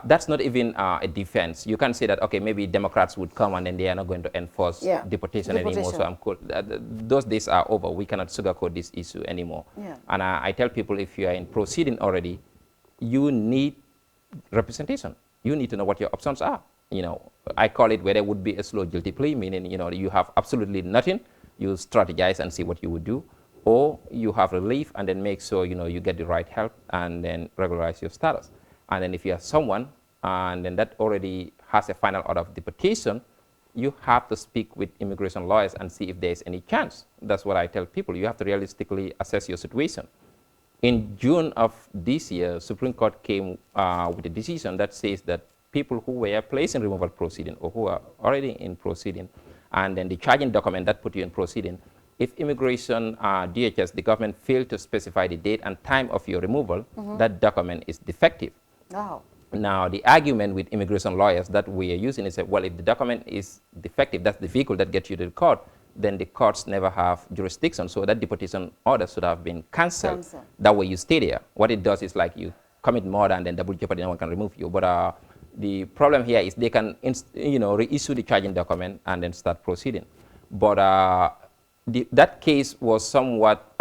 that's not even a defense. You can say that, okay, maybe Democrats would come and then they are not going to enforce deportation anymore. So I'm cool. Those days are over. We cannot sugarcoat this issue anymore. And I tell people, if you are in proceeding already, you need representation. You need to know what your options are. You know, I call it where there would be a slow guilty plea, meaning, you know, you have absolutely nothing. You strategize and see what you would do. Or you have relief and then make sure, you know, you get the right help and then regularize your status. And then if you are someone and then that already has a final order of deportation, you have to speak with immigration lawyers and see if there's any chance. That's what I tell people. You have to realistically assess your situation. In June of this year, Supreme Court came with a decision that says that people who were placed in removal proceeding or who are already in proceeding, and then the charging document that put you in proceeding, if immigration, DHS, the government failed to specify the date and time of your removal, that document is defective. Now, the argument with immigration lawyers that we are using is that, well, if the document is defective, that's the vehicle that gets you to the court, then the courts never have jurisdiction. So that deportation order should have been canceled. That way you stay there. What it does is like you commit murder and then double jeopardy, no one can remove you. But the problem here is they can, you know, reissue the charging document and then start proceeding. But that case was somewhat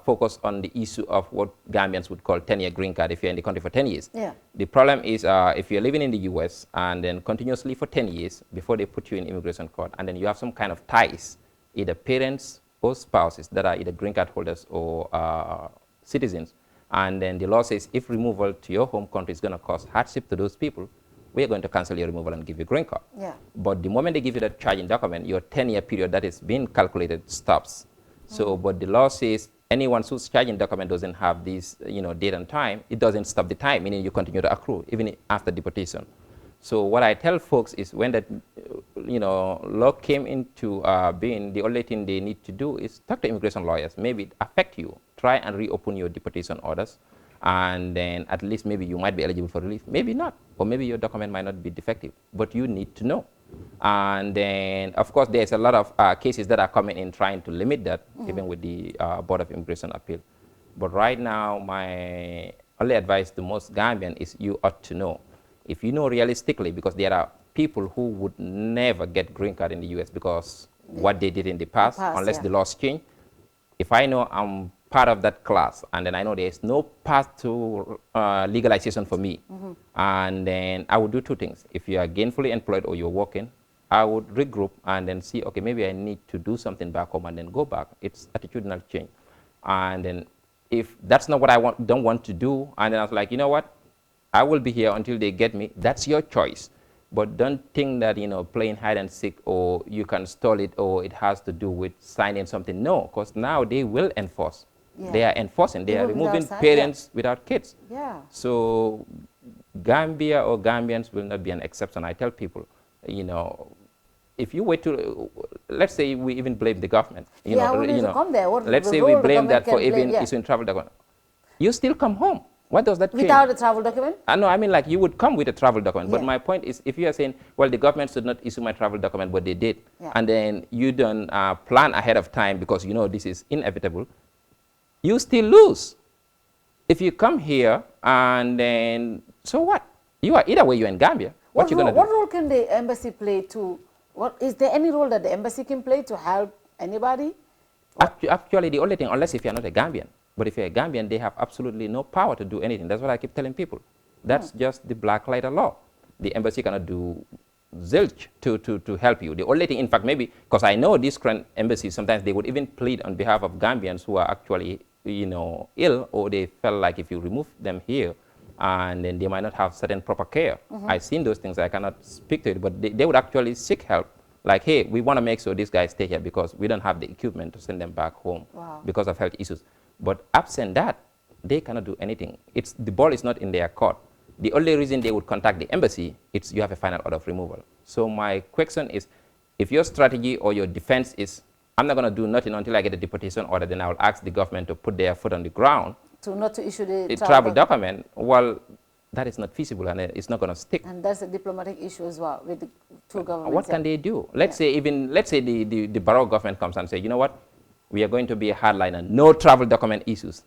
focused on the issue of what Gambians would call 10-year green card if you're in the country for 10 years. The problem is if you're living in the U.S. and then continuously for 10 years before they put you in immigration court, and then you have some kind of ties, either parents or spouses that are either green card holders or citizens, and then the law says if removal to your home country is going to cause hardship to those people, we are going to cancel your removal and give you a green card. But the moment they give you that charging document, your 10-year period that is being calculated stops. So, but the law says anyone whose charging document doesn't have this, you know, date and time, it doesn't stop the time, meaning you continue to accrue even after deportation. So what I tell folks is when that, you know, law came into being, the only thing they need to do is talk to immigration lawyers. Maybe it affect you. Try and reopen your deportation orders. and then at least maybe you might be eligible for relief, maybe not, or maybe your document might not be defective, but you need to know. And then, of course, there's a lot of cases that are coming in trying to limit that, even with the Board of Immigration Appeal. But right now, my only advice to most Gambian is you ought to know. If you know realistically, because there are people who would never get green card in the US because what they did in the past, unless the laws change. If I know I'm part of that class, and then I know there's no path to legalization for me, and then I would do two things. If you are gainfully employed or you're working, I would regroup and then see, okay, maybe I need to do something back home and then go back. It's attitudinal change. And then if that's not what I don't want to do, and then I was like, you know what, I will be here until they get me. That's your choice. But don't think that, you know, playing hide and seek or you can stall it or it has to do with signing something. No, because now they will enforce. Yeah. They are enforcing. They are removing parents without kids. Yeah. So Gambia or Gambians will not be an exception. I tell people, you know, if you wait to, let's say we even blame the government. You know, come there. Let's say we blame that for even issuing travel document. You still come home. What does that change? Without a travel document? No, I mean, like, you would come with a travel document. But my point is, if you are saying, well, the government should not issue my travel document, but they did, and then you don't plan ahead of time because you know this is inevitable, you still lose. If you come here and then, so what? You are, either way, you're in Gambia. What you going to do? What role can the embassy play to, is there any role that the embassy can play to help anybody? Actually, the only thing, unless if you're not a Gambian. But if you're a Gambian, they have absolutely no power to do anything. That's what I keep telling people. That's just the black letter law. The embassy cannot do zilch to help you. The only thing, in fact, maybe, because I know these current embassies, sometimes they would even plead on behalf of Gambians who are actually, you know, ill, or they felt like if you remove them here, and then they might not have certain proper care. I've seen those things. I cannot speak to it, but they would actually seek help. Like, hey, we want to make sure these guys stay here because we don't have the equipment to send them back home because of health issues. But absent that, they cannot do anything. The ball is not in their court. The only reason they would contact the embassy, it's you have a final order of removal. So my question is, if your strategy or your defense is, I'm not going to do nothing until I get a deportation order, then I will ask the government to put their foot on the ground. Not to issue the travel document. Well, that is not feasible and it's not going to stick. And that's a diplomatic issue as well with the two governments. What can they do? Let's say the Barrow government comes and say, you know what? We are going to be a hardliner, no travel document issues.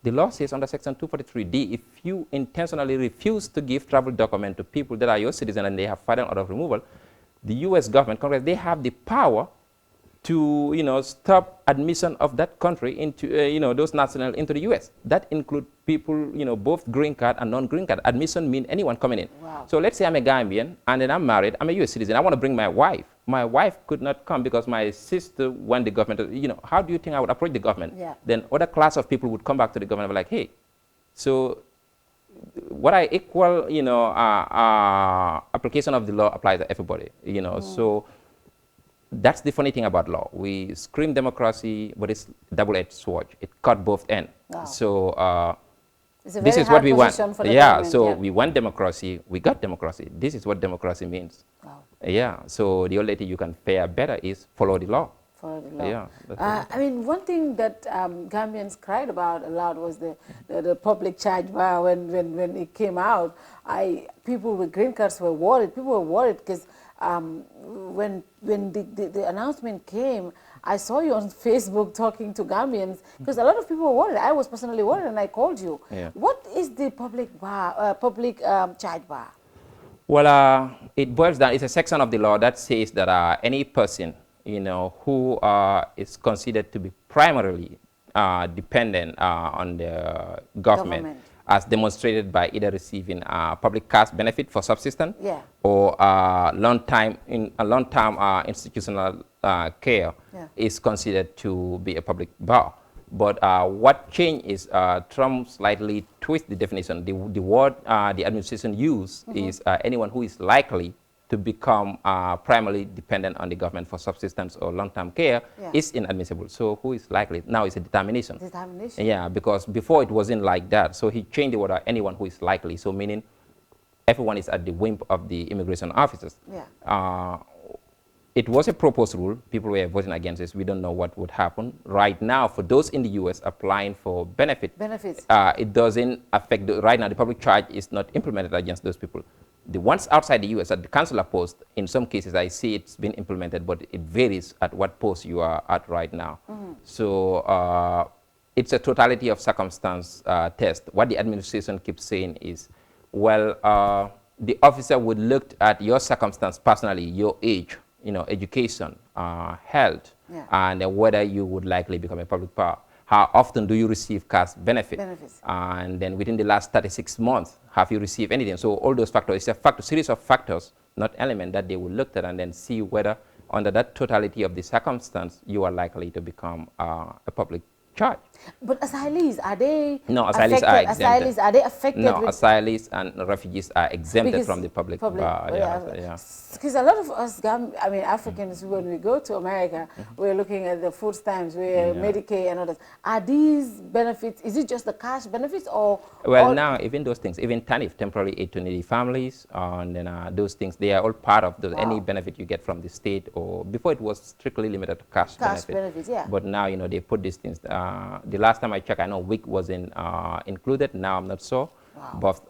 The law says under Section 243D, if you intentionally refuse to give travel document to people that are your citizens and they have final order of removal, the U.S. government, Congress, they have the power to, you know, stop admission of that country into, you know, those nationals into the U.S. That include people, you know, both green card and non-green card. Admission mean anyone coming in. Wow. So let's say I'm a Gambian and then I'm married, I'm a U.S. citizen, I want to bring my wife. My wife could not come because my sister went the government, you know, how do you think I would approach the government? Then other class of people would come back to the government and be like, hey, so what I equal, you know, application of the law applies to everybody, you know, so that's the funny thing about law. We scream democracy, but it's double-edged sword. It cut both ends. Wow. So this is what we want. We want democracy. We got democracy. This is what democracy means. Wow. Yeah. So the only thing you can fare better is follow the law. Follow the law. Yeah. I mean, one thing that Gambians cried about a lot was the public charge bar when it came out. People with green cards were worried. People were worried because when the announcement came, I saw you on Facebook talking to Gambians because a lot of people were worried. I was personally worried, and I called you. Yeah. What is the public charge bar? Well, it boils down. It's a section of the law that says that any person, you know, who is considered to be primarily dependent on the government, as demonstrated by either receiving public cash benefit for subsistence or long-term institutional care is considered to be a public bar. But what changed is Trump slightly twist the definition. The word the administration used is anyone who is likely to become primarily dependent on the government for subsistence or long-term care is inadmissible. So who is likely? Now it's a determination. Determination. Yeah, because before it wasn't like that. So he changed the word anyone who is likely. So meaning everyone is at the whim of the immigration officers. Yeah. it was a proposed rule. People were voting against this. We don't know what would happen. Right now, for those in the U.S. applying for benefits, it doesn't affect, right now the public charge is not implemented against those people. The ones outside the U.S. at the consular post, in some cases I see it's been implemented, but it varies at what post you are at right now. So it's a totality of circumstance test. What the administration keeps saying is, well, the officer would look at your circumstance personally, your age, education, health, and whether you would likely become a public power. How often do you receive cash benefits? And then within the last 36 months, have you received anything? So all those factors, it's a series of factors, not element, that they will look at and then see whether under that totality of the circumstance, you are likely to become a public charge. But asylees, are they asylees are exempted. Asylees, are they affected? No, asylees and refugees are exempted from the public. Because a lot of us, Africans, when we go to America, we're looking at the food stamps, we're Medicaid and others. Are these benefits, is it just the cash benefits or? Well, now, even those things, even TANF, temporary aid to needy families, and then those things, they are all part of any benefit you get from the state, or before it was strictly limited to cash benefits, But now, they put these things, the last time I checked, I know WIC wasn't included. Now I'm not sure. But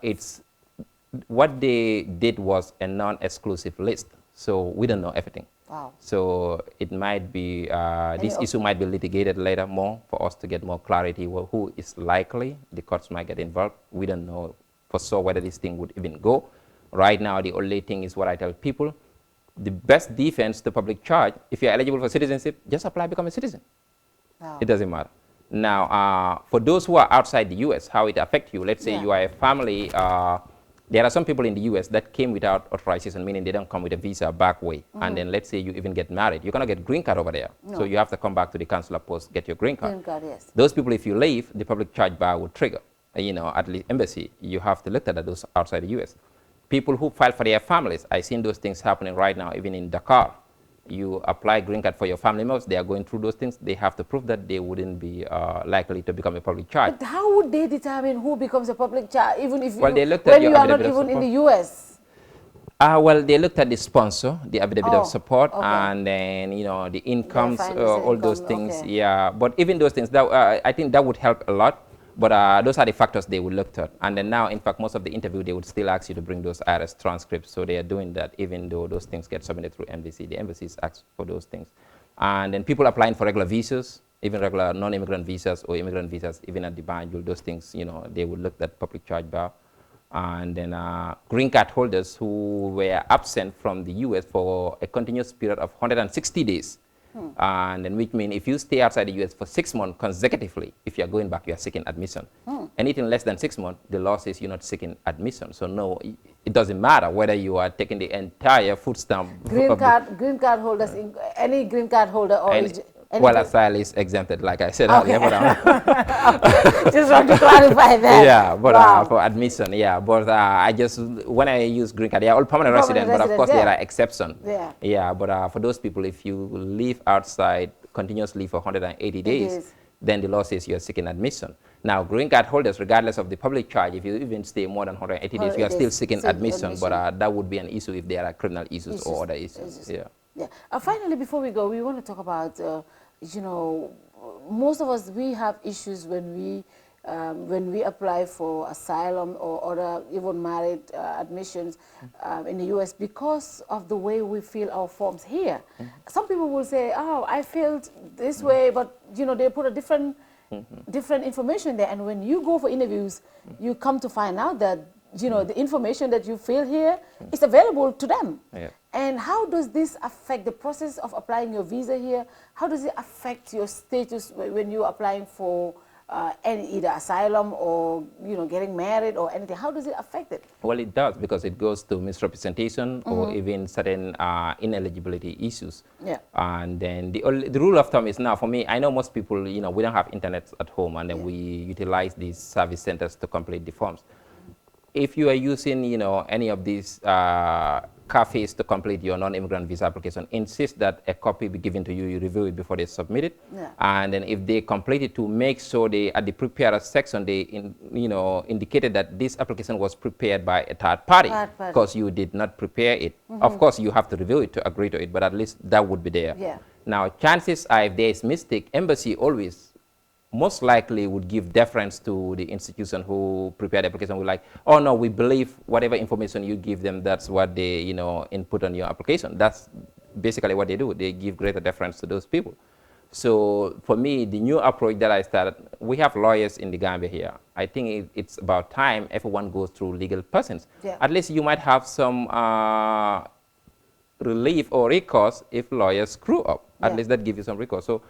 it's what they did was a non-exclusive list. So we don't know everything. So it might be, this issue might be litigated later more for us to get more clarity who is likely. The courts might get involved. We don't know for sure whether this thing would even go. Right now, the only thing is what I tell people. The best defense to public charge, if you're eligible for citizenship, just apply, become a citizen. It doesn't matter. Now, for those who are outside the U.S., how it affects you, let's say you are a family, there are some people in the U.S. that came without authorization, meaning they don't come with a visa back way. And then let's say you even get married. You're going to get green card over there. So you have to come back to the consular post, get your green card. Green card, yes. Those people, if you leave, the public charge bar will trigger. At the embassy, you have to look at those outside the U.S. People who file for their families, I've seen those things happening right now, even in Dakar. You apply green card for your family members, they are going through those things. They have to prove that they wouldn't be likely to become a public charge. But how would they determine who becomes a public charge, even if when you are not even in the U.S.? Well, they looked at the sponsor, the affidavit of support, and then, the incomes, all those things. Yeah, but even those things, that, I think that would help a lot. But those are the factors they would look at. And then now, in fact, most of the interview, they would still ask you to bring those IRS transcripts. So they are doing that, even though those things get submitted through embassy. The embassies ask for those things. And then people applying for regular visas, even regular non-immigrant visas or immigrant visas, even at the Banjul, those things, they would look at public charge bar. And then green card holders who were absent from the U.S. for a continuous period of 160 days. And then which means if you stay outside the U.S. for 6 months consecutively, if you're going back, you're seeking admission. Anything less than 6 months, the law says you're not seeking admission. So no, it doesn't matter whether you are taking the entire food stamp. Green card holders, any green card holder or well, asylum is exempted, like I said earlier. Just want to clarify that. Yeah, but for admission, But I just, when I use green card, they are all permanent residents, but of course there are exceptions. But for those people, if you live outside continuously for 180 days, then the law says you're seeking admission. Now, green card holders, regardless of the public charge, if you even stay more than 180 days, you are still seeking admission. But that would be an issue if there are criminal issues or other issues. Finally, before we go, we want to talk about, most of us, we have issues when we apply for asylum or other even married admissions in the U.S. because of the way we fill our forms here. Some people will say, oh, I filled this way, but they put a different information there. And when you go for interviews, you come to find out that the information that you fill here is available to them. And how does this affect the process of applying your visa here? How does it affect your status when you're applying for either asylum or getting married or anything? How does it affect it? Well, it does, because it goes to misrepresentation or even certain ineligibility issues. And then the rule of thumb is now, for me, I know most people, we don't have internet at home, and then we utilize these service centers to complete the forms. If you are using, any of these cafes to complete your non-immigrant visa application insist that a copy be given to you, you review it before they submit it. Yeah. And then if they complete it, to make sure they, at the preparer section, they indicated that this application was prepared by a third party because you did not prepare it. Of course, you have to review it to agree to it, but at least that would be there. Yeah. Now, chances are if there is mistake, embassy always most likely would give deference to the institution who prepared the application. We're like, oh no, we believe whatever information you give them, that's what they, input on your application. That's basically what they do. They give greater deference to those people. So for me, the new approach that I started, we have lawyers in the Gambia here. I think it's about time everyone goes through legal persons. Yeah. At least you might have some relief or recourse if lawyers screw up. At least that gives you some recourse. So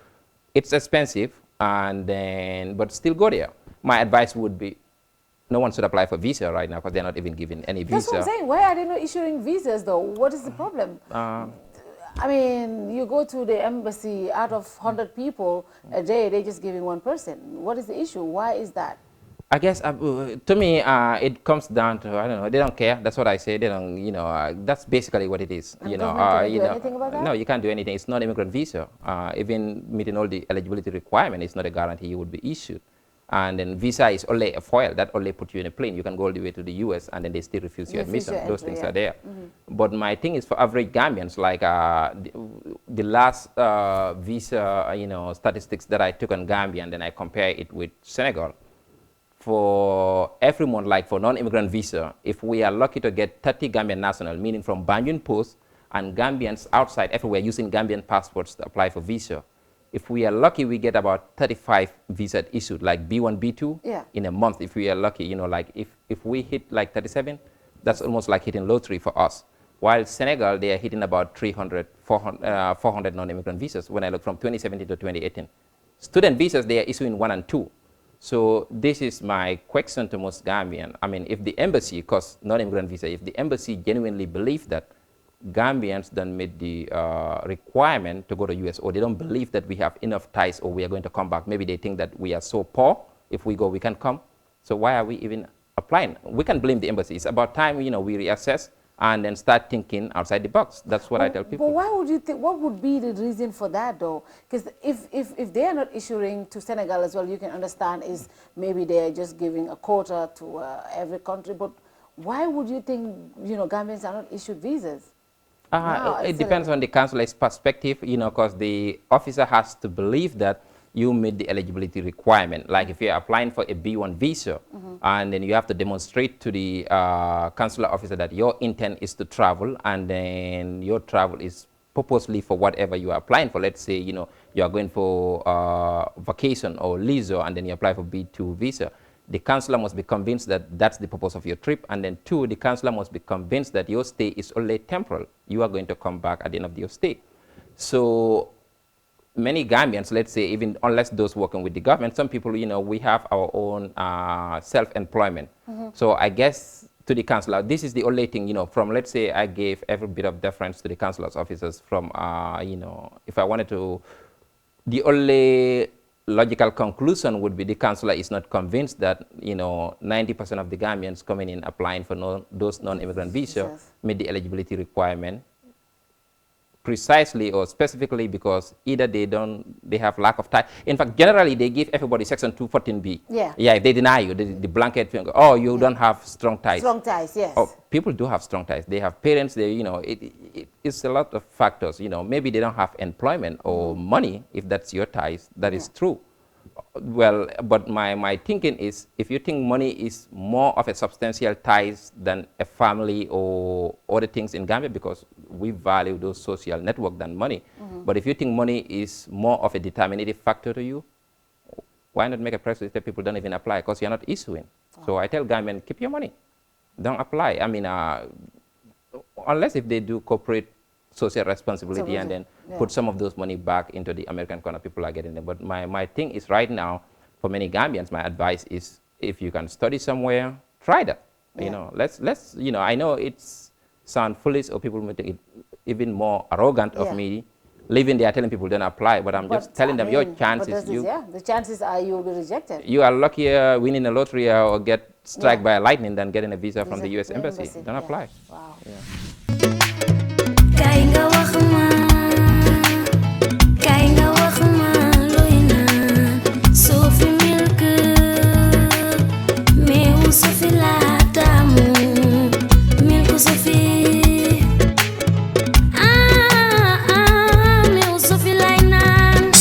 it's expensive, but still go there. My advice would be, no one should apply for visa right now because they're not even giving any visa. That's what I'm saying. Why are they not issuing visas though? What is the problem? I mean, you go to the embassy, out of 100 people a day, they're just giving one person. What is the issue? Why is that? I guess, to me, it comes down to, I don't know, they don't care. That's what I say. They don't, that's basically what it is. And government can do anything about that? No, you can't do anything. It's not immigrant visa. Even meeting all the eligibility requirements, it's not a guarantee you would be issued. And then visa is only a foil. That only put you in a plane. You can go all the way to the US and then they still refuse your admission. Those things are there. But my thing is for average Gambians, like the last visa, statistics that I took on Gambia, and then I compare it with Senegal. For every month, like for non-immigrant visa, if we are lucky to get 30 Gambian national, meaning from Banjul Post and Gambians outside everywhere using Gambian passports to apply for visa, if we are lucky, we get about 35 visas issued, like B1, B2 in a month. If we are lucky, like if we hit like 37, that's almost like hitting lottery for us. While Senegal, they are hitting about 300, 400 non-immigrant visas when I look from 2017 to 2018. Student visas, they are issuing 1 and 2. So this is my question to most Gambian. I mean, if the embassy, because non-immigrant visa, if the embassy genuinely believe that Gambians don't meet the requirement to go to US, or they don't believe that we have enough ties or we are going to come back, maybe they think that we are so poor, if we go, we can come. So why are we even applying? We can blame the embassy. It's about time, we reassess and then start thinking outside the box. That's what I tell people. But why would you think, what would be the reason for that though? Because if they are not issuing to Senegal as well, you can understand is maybe they are just giving a quota to every country. But why would you think, Gambians are not issued visas? It depends on the consulate's perspective, because the officer has to believe that you meet the eligibility requirement. Like if you're applying for a B1 visa, and then you have to demonstrate to the consular officer that your intent is to travel, and then your travel is purposely for whatever you are applying for. Let's say, you are going for vacation or leisure, and then you apply for B2 visa. The consular must be convinced that that's the purpose of your trip. And then 2, the consular must be convinced that your stay is only temporal. You are going to come back at the end of your stay. So many Gambians, let's say, even unless those working with the government, some people, we have our own self-employment. So I guess to the consular, this is the only thing, from, let's say, I gave every bit of deference to the consular's officers from, if I wanted to, the only logical conclusion would be the consular is not convinced that 90% of the Gambians coming in applying for those non-immigrant visa meet the eligibility requirement precisely or specifically because either they have lack of time. In fact, generally they give everybody section 214B. Yeah, if they deny you, the blanket thing, oh, you don't have strong ties. Strong ties, yes. Oh, people do have strong ties. They have parents, it's a lot of factors. Maybe they don't have employment or money, if that's your ties, that is true. Well, but my thinking is, if you think money is more of a substantial ties than a family or other things in Gambia, because we value those social network than money. But if you think money is more of a determinative factor to you, why not make a press release that people don't even apply because you're not issuing? So I tell Gambians, keep your money. Don't apply. I mean, unless if they do corporate social responsibility and then put some of those money back into the American corner, people are getting them. But my thing is right now, for many Gambians, my advice is if you can study somewhere, try that. Let's I know it's sound foolish or people may think it even more arrogant of me living there telling people don't apply, but I'm just telling them your chances. The chances are you'll be rejected. You are luckier winning a lottery or get struck by a lightning than getting a visa from the US Embassy. Don't apply. Wow. Yeah.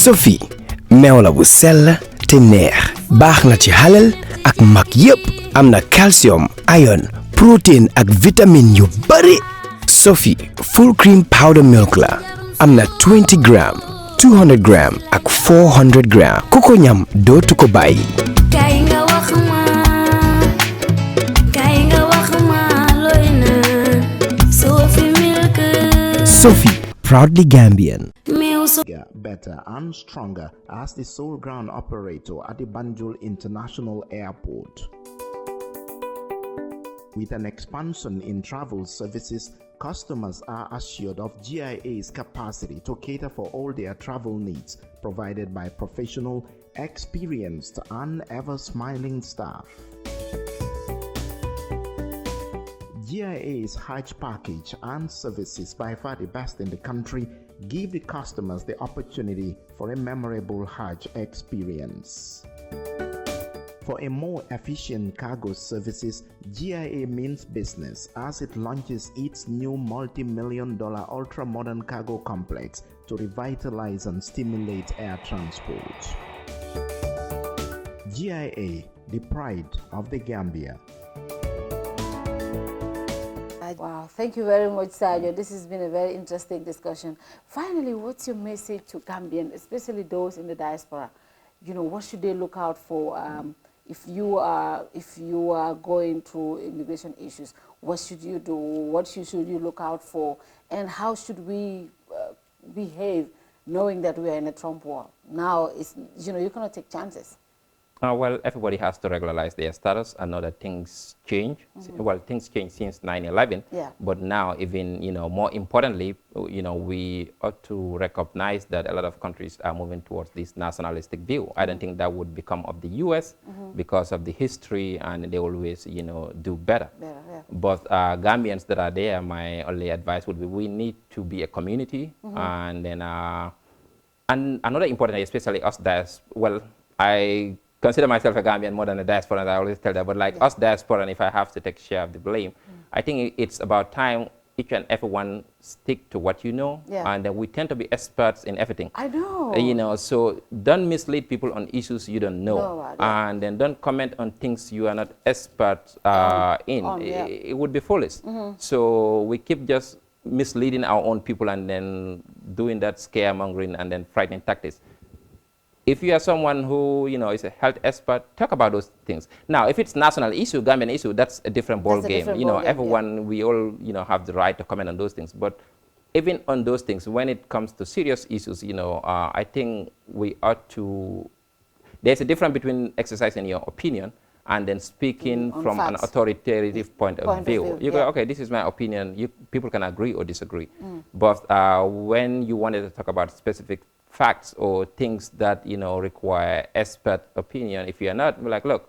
Sophie meew la bu sell te neex baax na ci halal ak mag yépp am na calcium iron protein ak vitamine yu bari Sophie full cream powder milk la am na 20 gram 200 gram ak 400 gram ku ko ñam dootu ko bàyyi Sophie, proudly Gambian. Better and stronger as the sole ground operator at the Banjul International Airport. With an expansion in travel services, customers are assured of GIA's capacity to cater for all their travel needs, provided by professional, experienced, and ever-smiling staff. GIA's Hajj package and services, by far the best in the country, give the customers the opportunity for a memorable Hajj experience. For a more efficient cargo services, GIA means business as it launches its new multi-million-dollar ultra-modern cargo complex to revitalize and stimulate air transport. GIA, the pride of the Gambia. Wow, thank you very much, Sarjo. This has been a very interesting discussion. Finally, what's your message to Gambians, especially those in the diaspora? You know, what should they look out for if you are going through immigration issues? What should you do? What should you look out for? And how should we behave, knowing that we are in a Trump war? Now, it's, you know, you cannot take chances. Well, everybody has to regularize their status. I know that things change. Well, things change since 9/11. Yeah. But now, even, you know, more importantly, you know, we ought to recognize that a lot of countries are moving towards this nationalistic view. I don't think that would become of the U.S. Because of the history, and they always, you know, do better. But Gambians that are there, my only advice would be we need to be a community, and then and another important, especially us well, I consider myself a Gambian more than a diaspora, and I always tell that, but like us diaspora, and if I have to take share of the blame, I think it's about time each and everyone stick to what you know, and then we tend to be experts in everything. I know. You know, so don't mislead people on issues you don't know, and then don't comment on things you are not experts in. It would be foolish. So we keep just misleading our own people and then doing that scaremongering and then frightening tactics. If you are someone who, you know, is a health expert, talk about those things. Now, if it's national issue, Gambian issue, that's a different ball game. You know, everyone, we all, you know, have the right to comment on those things. But even on those things, when it comes to serious issues, you know, I think we ought to, there's a difference between exercising your opinion and then speaking from an authoritative point of view. You go, okay, this is my opinion. People can agree or disagree. But when you wanted to talk about specific facts or things that, you know, require expert opinion, if you are not, like, look,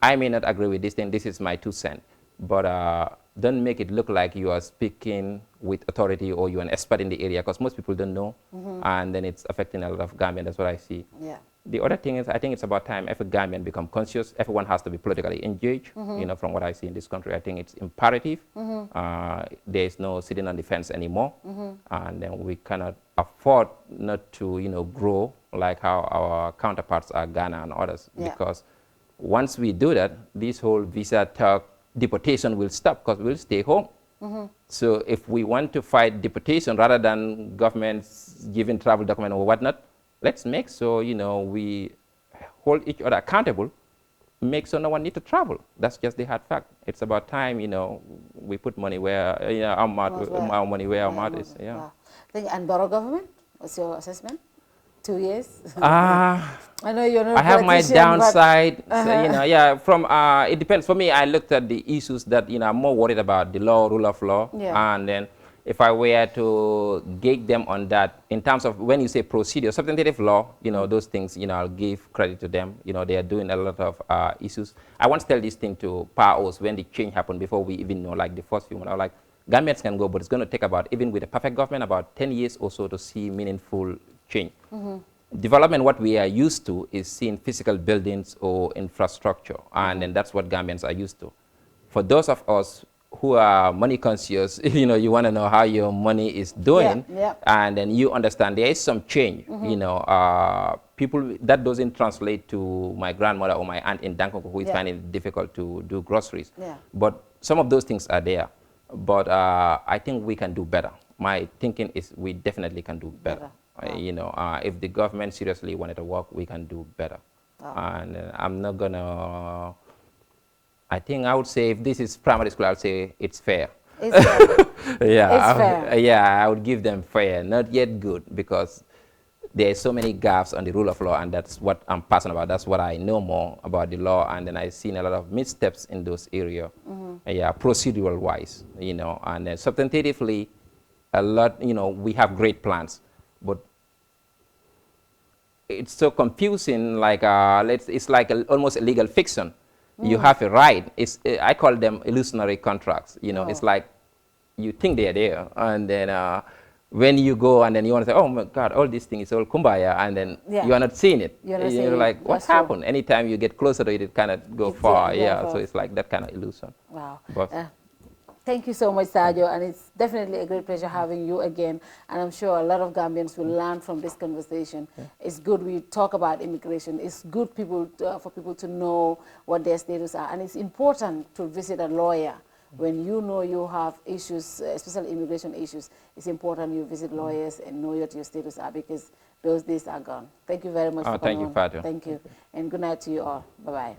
I may not agree with this thing, this is my 2 cents, but don't make it look like you are speaking with authority or you're an expert in the area, because most people don't know, and then it's affecting a lot of Gambians. That's what I see. The other thing is, I think it's about time every Gambian become conscious. Everyone has to be politically engaged. You know, from what I see in this country, I think it's imperative. There is no sitting on the fence anymore, and then we cannot afford not to, you know, grow like how our counterparts are Ghana and others. Because once we do that, this whole visa talk, deportation will stop because we'll stay home. So if we want to fight deportation rather than governments giving travel document or whatnot, let's make so, you know, we hold each other accountable, make so no one need to travel. That's just the hard fact. It's about time, you know, we put money where, you know, our money where our mouth is. And Barrow government, what's your assessment? 2 years? I know you're not I have my downside. So, you know, from it depends. For me, I looked at the issues that, you know, I'm more worried about the law, rule of law, and then if I were to gauge them on that, in terms of when you say procedure, substantive law, you know, those things, you know, I'll give credit to them. You know, they are doing a lot of issues. I once tell this thing to PAOs when the change happened, before we even know, like the first few months, I was like, Gambians can go, but it's going to take about, even with a perfect government, about 10 years or so to see meaningful change. Development, what we are used to is seeing physical buildings or infrastructure, and then that's what Gambians are used to. For those of us who are money conscious, you want to know how your money is doing, and then you understand there is some change. People, that doesn't translate to my grandmother or my aunt in Dankoko who is finding it difficult to do groceries. But some of those things are there. But I think we can do better. My thinking is we definitely can do better. If the government seriously wanted to work, we can do better. And I'm not gonna, I think I would say if this is primary school, I would say it's fair. It's fair. Yeah, I would give them fair, not yet good, because there are so many gaps on the rule of law, and that's what I'm passionate about. That's what I know more about the law, and then I've seen a lot of missteps in those areas. Procedural wise, and then substantively, a lot, we have great plans, but it's so confusing. Like it's like almost a legal fiction. You have a right. I call them illusionary contracts. It's like you think they're there, and then when you go and then you want to say, oh my God, all these things is all kumbaya, and then you are not seeing it. You're like, what's happened? Anytime you get closer to it, it kind of go far. So it's like that kind of illusion. Wow. But, thank you so much, Sarjo, and it's definitely a great pleasure having you again, and I'm sure a lot of Gambians will learn from this conversation. It's good we talk about immigration. It's good for people to know what their status are, and it's important to visit a lawyer. When you know you have issues, especially immigration issues, it's important you visit lawyers and know what your status are, because those days are gone. Thank you very much for coming on. Thank you, Fatou. Thank you, and good night to you all. Bye-bye.